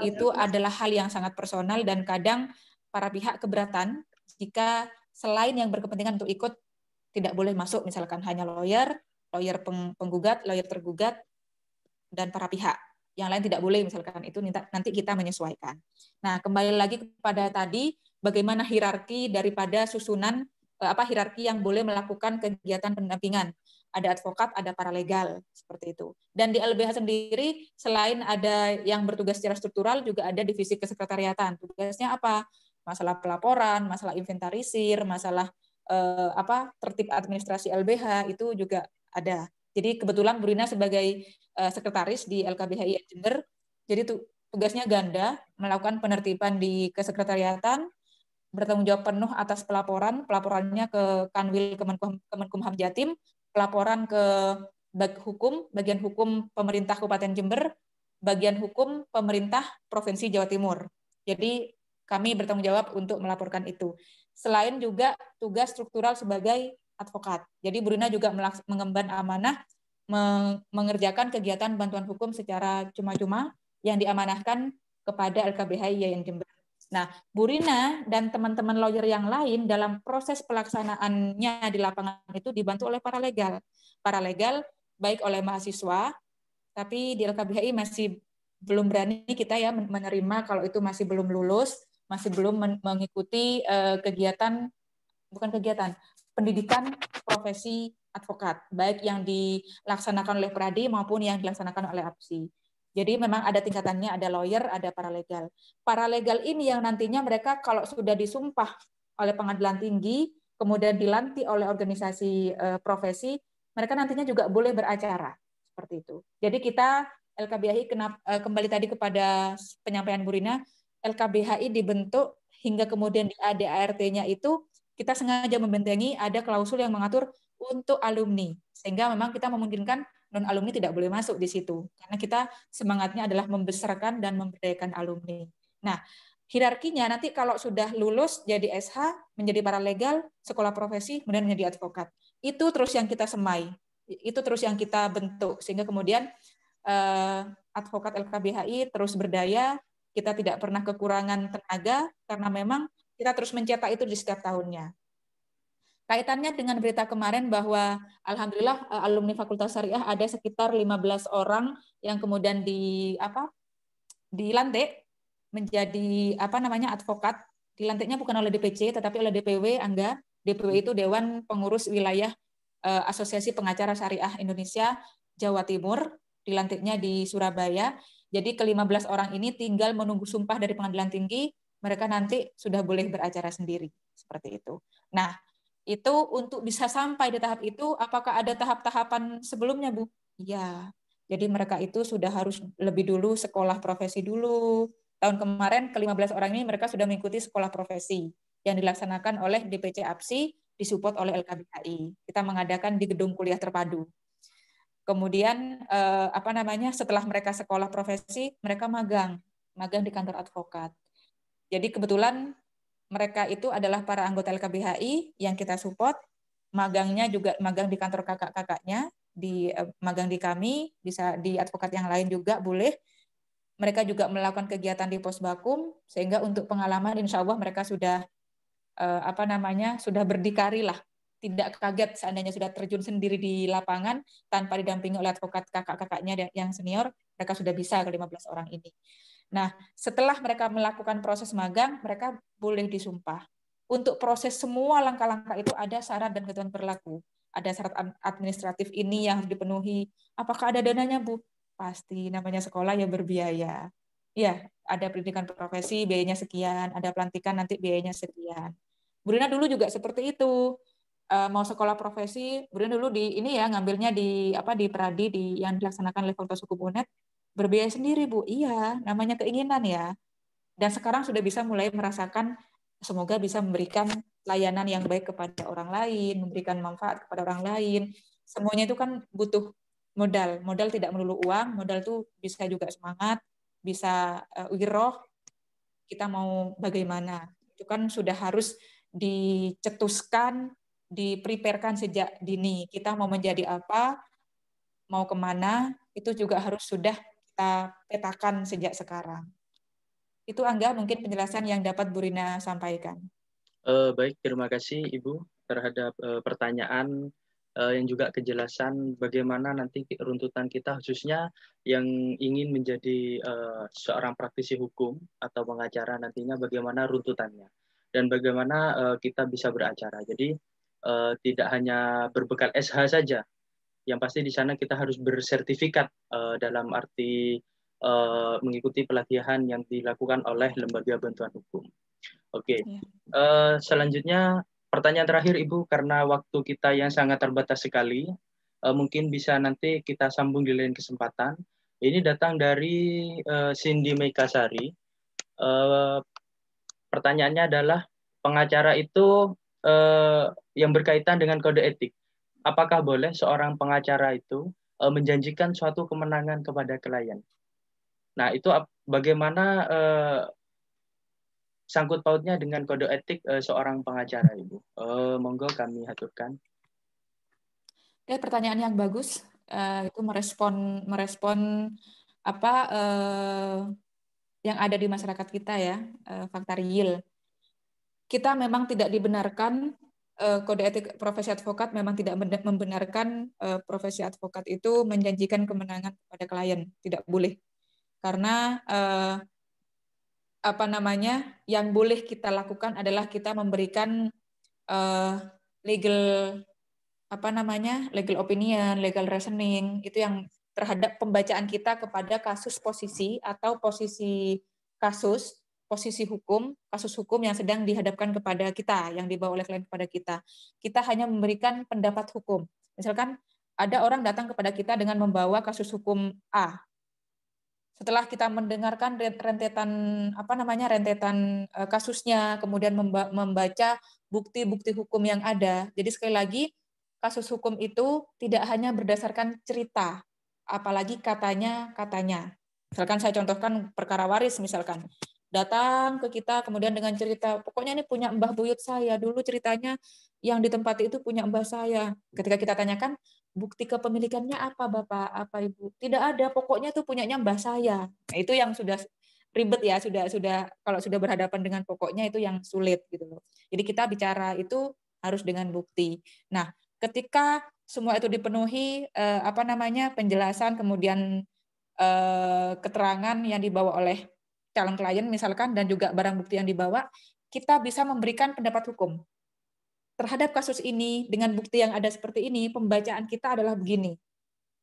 itu adalah hal yang sangat personal dan kadang para pihak keberatan jika selain yang berkepentingan untuk ikut tidak boleh masuk, misalkan hanya lawyer penggugat, lawyer tergugat, dan para pihak. Yang lain tidak boleh, misalkan itu nanti kita menyesuaikan. Nah, kembali lagi kepada tadi, bagaimana hierarki daripada susunan hierarki yang boleh melakukan kegiatan pendampingan. Ada advokat, ada paralegal, seperti itu. Dan di LBH sendiri, selain ada yang bertugas secara struktural, juga ada divisi kesekretariatan. Tugasnya apa? Masalah pelaporan, masalah inventarisir, masalah tertib administrasi LBH, itu juga ada. Jadi kebetulan Bu Rina sebagai sekretaris di LKBHI Jember, jadi tugasnya ganda, melakukan penertiban di kesekretariatan bertanggung jawab penuh atas pelaporannya ke Kanwil Kemenkumham Jatim, pelaporan ke bagian hukum pemerintah Kabupaten Jember, bagian hukum pemerintah Provinsi Jawa Timur. Jadi kami bertanggung jawab untuk melaporkan itu. Selain juga tugas struktural sebagai advokat. Jadi Bu Rina juga mengemban amanah mengerjakan kegiatan bantuan hukum secara cuma-cuma yang diamanahkan kepada LKBHI Yayan Jember. Nah, Bu Rina dan teman-teman lawyer yang lain dalam proses pelaksanaannya di lapangan itu dibantu oleh paralegal. Paralegal baik oleh mahasiswa, tapi di LKBHI masih belum berani kita ya menerima kalau itu masih belum lulus, masih belum mengikuti pendidikan profesi advokat, baik yang dilaksanakan oleh Pradi maupun yang dilaksanakan oleh APSI. Jadi memang ada tingkatannya, ada lawyer, ada paralegal. Paralegal ini yang nantinya mereka kalau sudah disumpah oleh pengadilan tinggi, kemudian dilantik oleh organisasi profesi, mereka nantinya juga boleh beracara. Seperti itu. Jadi kita LKBHI kembali tadi kepada penyampaian Bu Rina, LKBHI dibentuk hingga kemudian di ADART-nya itu kita sengaja membentengi ada klausul yang mengatur untuk alumni, sehingga memang kita memungkinkan non-alumni tidak boleh masuk di situ, karena kita semangatnya adalah membesarkan dan memberdayakan alumni. Nah, hierarkinya nanti kalau sudah lulus jadi SH, menjadi paralegal, sekolah profesi, kemudian menjadi advokat. Itu terus yang kita semai, itu terus yang kita bentuk, sehingga kemudian advokat LKBHI terus berdaya, kita tidak pernah kekurangan tenaga, karena memang kita terus mencetak itu di setiap tahunnya. Kaitannya dengan berita kemarin bahwa alhamdulillah alumni Fakultas Syariah ada sekitar 15 orang yang kemudian dilantik menjadi advokat. Dilantiknya bukan oleh DPC tetapi oleh DPW Angga. DPW itu Dewan Pengurus Wilayah Asosiasi Pengacara Syariah Indonesia Jawa Timur. Dilantiknya di Surabaya. Jadi ke-15 orang ini tinggal menunggu sumpah dari pengadilan tinggi, mereka nanti sudah boleh beracara sendiri. Seperti itu. Nah, itu untuk bisa sampai di tahap itu, apakah ada tahap-tahapan sebelumnya, Bu? Iya. Jadi mereka itu sudah harus lebih dulu sekolah profesi dulu. Tahun kemarin ke-15 orang ini mereka sudah mengikuti sekolah profesi yang dilaksanakan oleh DPC APSI, disupport oleh LKBHI. Kita mengadakan di gedung kuliah terpadu. Kemudian setelah mereka sekolah profesi, mereka magang di kantor advokat. Jadi kebetulan mereka itu adalah para anggota LKBHI yang kita support, magangnya juga magang di kantor kakak-kakaknya, magang di kami, bisa di advokat yang lain juga boleh. Mereka juga melakukan kegiatan di Posbakum, sehingga untuk pengalaman insya Allah mereka sudah sudah berdikari lah. Tidak kaget seandainya sudah terjun sendiri di lapangan tanpa didampingi oleh advokat kakak-kakaknya yang senior, mereka sudah bisa ke 15 orang ini. Nah, setelah mereka melakukan proses magang, mereka boleh disumpah. Untuk proses semua langkah-langkah itu ada syarat dan ketentuan berlaku. Ada syarat administratif ini yang harus dipenuhi. Apakah ada dananya, Bu? Pasti, namanya sekolah ya berbiaya. Ya, ada pendidikan profesi, biayanya sekian. Ada pelantikan, nanti biayanya sekian. Bu Rina dulu juga seperti itu. Mau sekolah profesi, Bu Rina dulu ngambilnya di Pradi yang dilaksanakan oleh Fakultas Hukum UNED, berbiaya sendiri, Bu. Iya, namanya keinginan ya. Dan sekarang sudah bisa mulai merasakan semoga bisa memberikan layanan yang baik kepada orang lain, memberikan manfaat kepada orang lain. Semuanya itu kan butuh modal. Modal tidak melulu uang, modal itu bisa juga semangat, bisa wiroh, kita mau bagaimana. Itu kan sudah harus dicetuskan, dipreparekan sejak dini. Kita mau menjadi apa, mau kemana, itu juga harus sudah kita petakan sejak sekarang. Itu Angga mungkin penjelasan yang dapat Bu Rina sampaikan. Baik, terima kasih Ibu terhadap pertanyaan yang juga kejelasan bagaimana nanti runtutan kita khususnya yang ingin menjadi seorang praktisi hukum atau pengacara nantinya bagaimana runtutannya dan bagaimana kita bisa beracara. Jadi tidak hanya berbekal SH saja, yang pasti di sana kita harus bersertifikat dalam arti mengikuti pelatihan yang dilakukan oleh lembaga bantuan hukum. Oke, selanjutnya pertanyaan terakhir Ibu, karena waktu kita yang sangat terbatas sekali, mungkin bisa nanti kita sambung di lain kesempatan. Ini datang dari Cindy Meikasari. Pertanyaannya adalah, pengacara itu yang berkaitan dengan kode etik. Apakah boleh seorang pengacara itu menjanjikan suatu kemenangan kepada klien? Nah, itu bagaimana sangkut pautnya dengan kode etik seorang pengacara, Ibu? Monggo kami haturkan. Oke, pertanyaan yang bagus. Itu merespon apa yang ada di masyarakat kita ya, fakta real. Kita memang tidak dibenarkan, kode etik profesi advokat memang tidak membenarkan profesi advokat itu menjanjikan kemenangan kepada klien, tidak boleh. Karena apa namanya, yang boleh kita lakukan adalah kita memberikan legal apa namanya, legal opinion, legal reasoning, itu yang terhadap pembacaan kita kepada kasus posisi atau posisi kasus, posisi hukum, kasus hukum yang sedang dihadapkan kepada kita, yang dibawa oleh klien kepada kita. Kita hanya memberikan pendapat hukum. Misalkan ada orang datang kepada kita dengan membawa kasus hukum A. Setelah kita mendengarkan rentetan apa namanya, rentetan kasusnya, kemudian membaca bukti-bukti hukum yang ada. Jadi sekali lagi, kasus hukum itu tidak hanya berdasarkan cerita, apalagi katanya. Misalkan saya contohkan perkara waris misalkan. Datang ke kita kemudian dengan cerita, pokoknya ini punya mbah buyut saya, dulu ceritanya yang ditempati itu punya mbah saya. Ketika kita tanyakan, bukti kepemilikannya apa Bapak, apa Ibu? Tidak ada, pokoknya itu punyanya mbah saya. Nah, itu yang sudah ribet ya, sudah kalau sudah berhadapan dengan pokoknya itu yang sulit gitu loh. Jadi kita bicara itu harus dengan bukti. Nah, ketika semua itu dipenuhi apa namanya, penjelasan kemudian keterangan yang dibawa oleh calon klien misalkan dan juga barang bukti yang dibawa, kita bisa memberikan pendapat hukum. Terhadap kasus ini dengan bukti yang ada seperti ini, pembacaan kita adalah begini.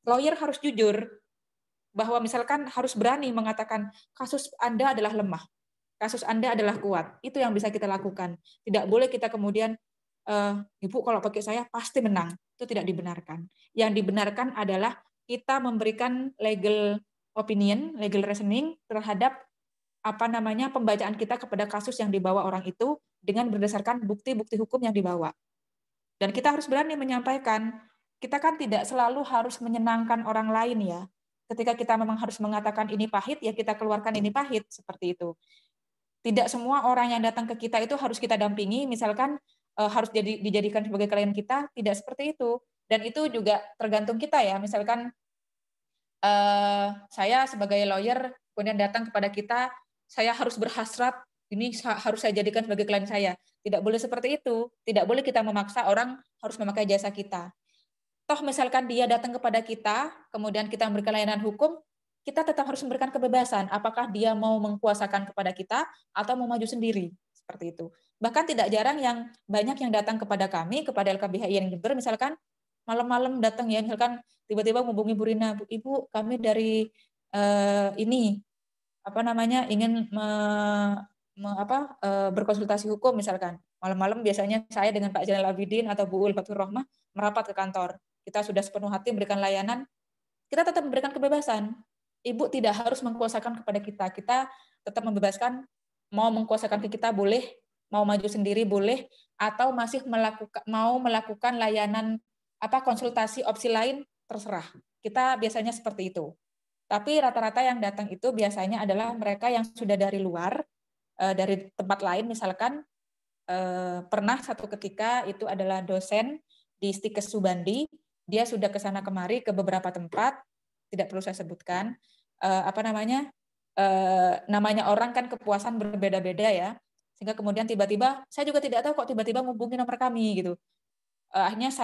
Lawyer harus jujur bahwa misalkan harus berani mengatakan kasus Anda adalah lemah, kasus Anda adalah kuat. Itu yang bisa kita lakukan. Tidak boleh kita kemudian Ibu kalau pakai saya pasti menang. Itu tidak dibenarkan. Yang dibenarkan adalah kita memberikan legal opinion, legal reasoning terhadap apa namanya, pembacaan kita kepada kasus yang dibawa orang itu dengan berdasarkan bukti-bukti hukum yang dibawa. Dan kita harus berani menyampaikan, kita kan tidak selalu harus menyenangkan orang lain ya. Ketika kita memang harus mengatakan ini pahit, ya kita keluarkan ini pahit, seperti itu. Tidak semua orang yang datang ke kita itu harus kita dampingi, misalkan harus dijadikan sebagai klien kita, tidak seperti itu. Dan itu juga tergantung kita ya, misalkan saya sebagai lawyer kemudian datang kepada kita, saya harus berhasrat, ini harus saya jadikan sebagai klien saya. Tidak boleh seperti itu. Tidak boleh kita memaksa orang harus memakai jasa kita. Toh misalkan dia datang kepada kita, kemudian kita memberikan layanan hukum, kita tetap harus memberikan kebebasan. Apakah dia mau mengkuasakan kepada kita atau mau maju sendiri. Seperti itu. Bahkan tidak jarang yang banyak yang datang kepada kami, kepada LKBHI yang Jember, misalkan malam-malam datang ya, misalkan tiba-tiba menghubungi Bu Rina, Ibu kami dari ini apa namanya ingin berkonsultasi hukum misalkan. Malam-malam biasanya saya dengan Pak Jainal Abidin atau Bu Ulfatur Rohmah merapat ke kantor. Kita sudah sepenuh hati memberikan layanan, kita tetap memberikan kebebasan. Ibu tidak harus mengkuasakan kepada kita. Kita tetap membebaskan, mau mengkuasakan ke kita boleh, mau maju sendiri boleh, atau masih mau melakukan layanan konsultasi opsi lain, terserah. Kita biasanya seperti itu. Tapi rata-rata yang datang itu biasanya adalah mereka yang sudah dari luar, dari tempat lain misalkan, pernah satu ketika itu adalah dosen di Stikes Subandi, dia sudah ke sana kemari ke beberapa tempat, tidak perlu saya sebutkan, namanya orang kan kepuasan berbeda-beda ya, sehingga kemudian tiba-tiba, saya juga tidak tahu kok tiba-tiba menghubungi nomor kami gitu. Akhirnya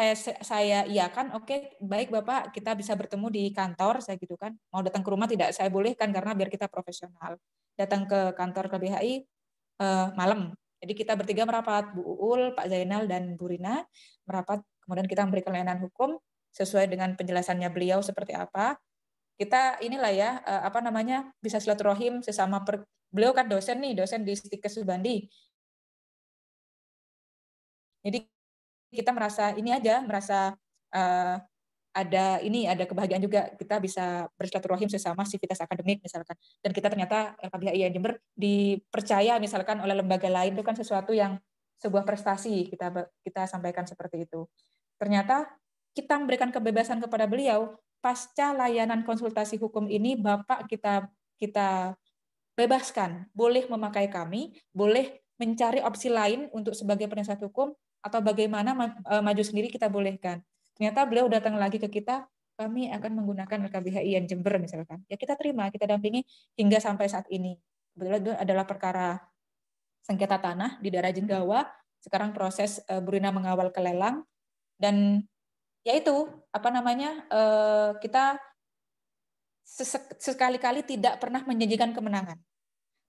saya iakan, oke, baik Bapak, kita bisa bertemu di kantor, saya gitu kan. Mau datang ke rumah tidak saya bolehkan karena biar kita profesional. Datang ke kantor KBHI malam. Jadi kita bertiga merapat, Bu Uul, Pak Zainal, dan Bu Rina merapat. Kemudian kita memberikan layanan hukum sesuai dengan penjelasannya beliau seperti apa. Kita inilah ya, bisa silaturahim sesama. Beliau kan dosen di Stikes Subandi. Jadi kita merasa ada kebahagiaan juga, kita bisa bersilaturahim sesama sivitas akademik misalkan, dan kita ternyata LKBHI Jember dipercaya misalkan oleh lembaga lain, itu kan sesuatu yang sebuah prestasi, kita sampaikan seperti itu. Ternyata kita memberikan kebebasan kepada beliau, pasca layanan konsultasi hukum ini Bapak kita bebaskan, boleh memakai kami, boleh mencari opsi lain untuk sebagai penasihat hukum, atau bagaimana maju sendiri kita bolehkan. Ternyata beliau datang lagi ke kita, kami akan menggunakan LKBHI yang Jember misalkan. Ya kita terima, kita dampingi hingga sampai saat ini. Kebetulan itu adalah perkara sengketa tanah di daerah Jenggawa, sekarang proses Bu Rina mengawal ke lelang, dan yaitu kita sekali-kali tidak pernah menjanjikan kemenangan.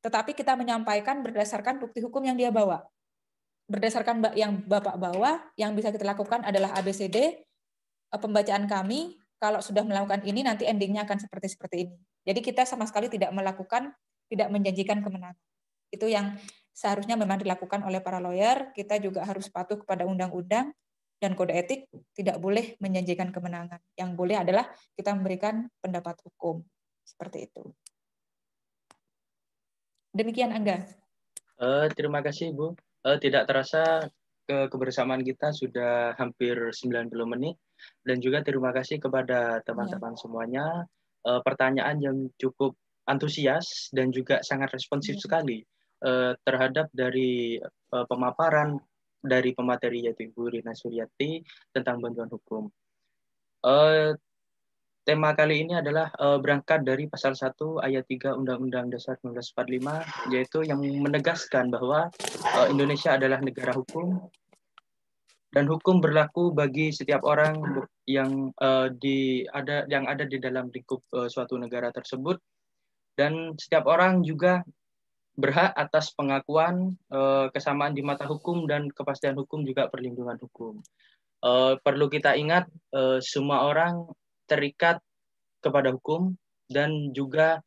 Tetapi kita menyampaikan berdasarkan bukti hukum yang dia bawa. Berdasarkan yang Bapak bawa, yang bisa kita lakukan adalah ABCD, pembacaan kami, kalau sudah melakukan ini, nanti endingnya akan seperti ini. Jadi kita sama sekali tidak menjanjikan kemenangan. Itu yang seharusnya memang dilakukan oleh para lawyer. Kita juga harus patuh kepada undang-undang dan kode etik, tidak boleh menjanjikan kemenangan. Yang boleh adalah kita memberikan pendapat hukum. Seperti itu. Demikian Angga. Terima kasih Bu. Tidak terasa kebersamaan kita sudah hampir 90 menit. Dan juga terima kasih kepada teman-teman semuanya. Pertanyaan yang cukup antusias dan juga sangat responsif sekali terhadap dari pemaparan dari pemateri yaitu Ibu Rina Suryati tentang bantuan hukum. Tema kali ini adalah berangkat dari pasal 1 ayat 3 Undang-Undang Dasar 1945, yaitu yang menegaskan bahwa Indonesia adalah negara hukum dan hukum berlaku bagi setiap orang yang ada di dalam lingkup suatu negara tersebut, dan setiap orang juga berhak atas pengakuan, kesamaan di mata hukum, dan kepastian hukum juga perlindungan hukum. Perlu kita ingat semua orang terikat kepada hukum dan juga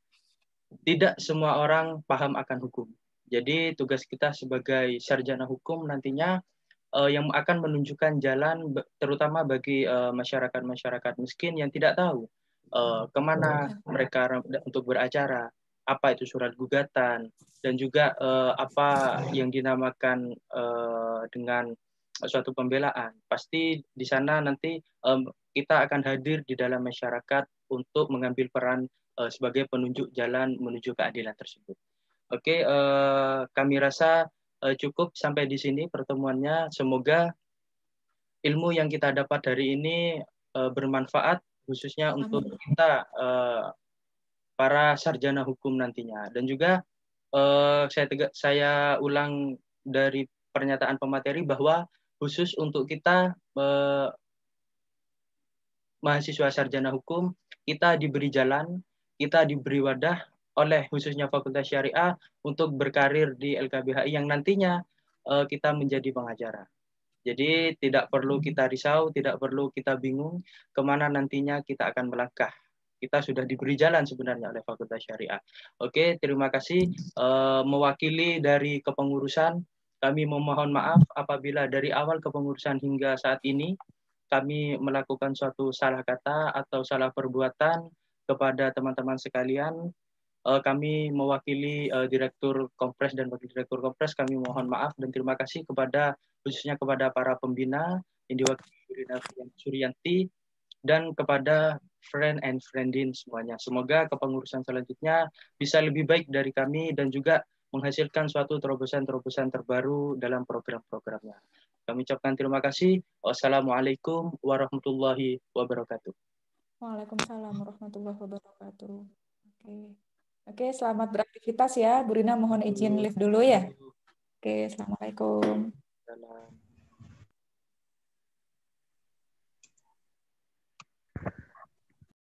tidak semua orang paham akan hukum. Jadi tugas kita sebagai sarjana hukum nantinya yang akan menunjukkan jalan terutama bagi masyarakat-masyarakat miskin yang tidak tahu kemana mereka untuk beracara, apa itu surat gugatan, dan juga apa yang dinamakan dengan suatu pembelaan. Pasti di sana nanti kita akan hadir di dalam masyarakat untuk mengambil peran sebagai penunjuk jalan menuju keadilan tersebut. Oke, kami rasa cukup sampai di sini pertemuannya. Semoga ilmu yang kita dapat hari ini bermanfaat khususnya untuk kita para sarjana hukum nantinya. Dan juga saya ulang dari pernyataan pemateri bahwa khusus untuk kita mahasiswa sarjana hukum, kita diberi jalan, kita diberi wadah oleh khususnya Fakultas Syariah untuk berkarir di LKBHI yang nantinya kita menjadi pengacara. Jadi tidak perlu kita risau, tidak perlu kita bingung kemana nantinya kita akan melangkah. Kita sudah diberi jalan sebenarnya oleh Fakultas Syariah. Oke, terima kasih. Mewakili dari kepengurusan, kami memohon maaf apabila dari awal kepengurusan hingga saat ini kami melakukan suatu salah kata atau salah perbuatan kepada teman-teman sekalian. Kami mewakili Direktur Kompres dan Wakil Direktur Kompres, kami mohon maaf dan terima kasih khususnya kepada para pembina yang diwakili Bu Rina Suryati dan kepada friend and friendin semuanya. Semoga kepengurusan selanjutnya bisa lebih baik dari kami dan juga menghasilkan suatu terobosan-terobosan terbaru dalam program-programnya. Kami ucapkan terima kasih. Wassalamualaikum warahmatullahi wabarakatuh. Waalaikumsalam warahmatullahi wabarakatuh. Oke, selamat beraktivitas ya. Bu Rina mohon izin live dulu ya. Oke, assalamualaikum. Salam.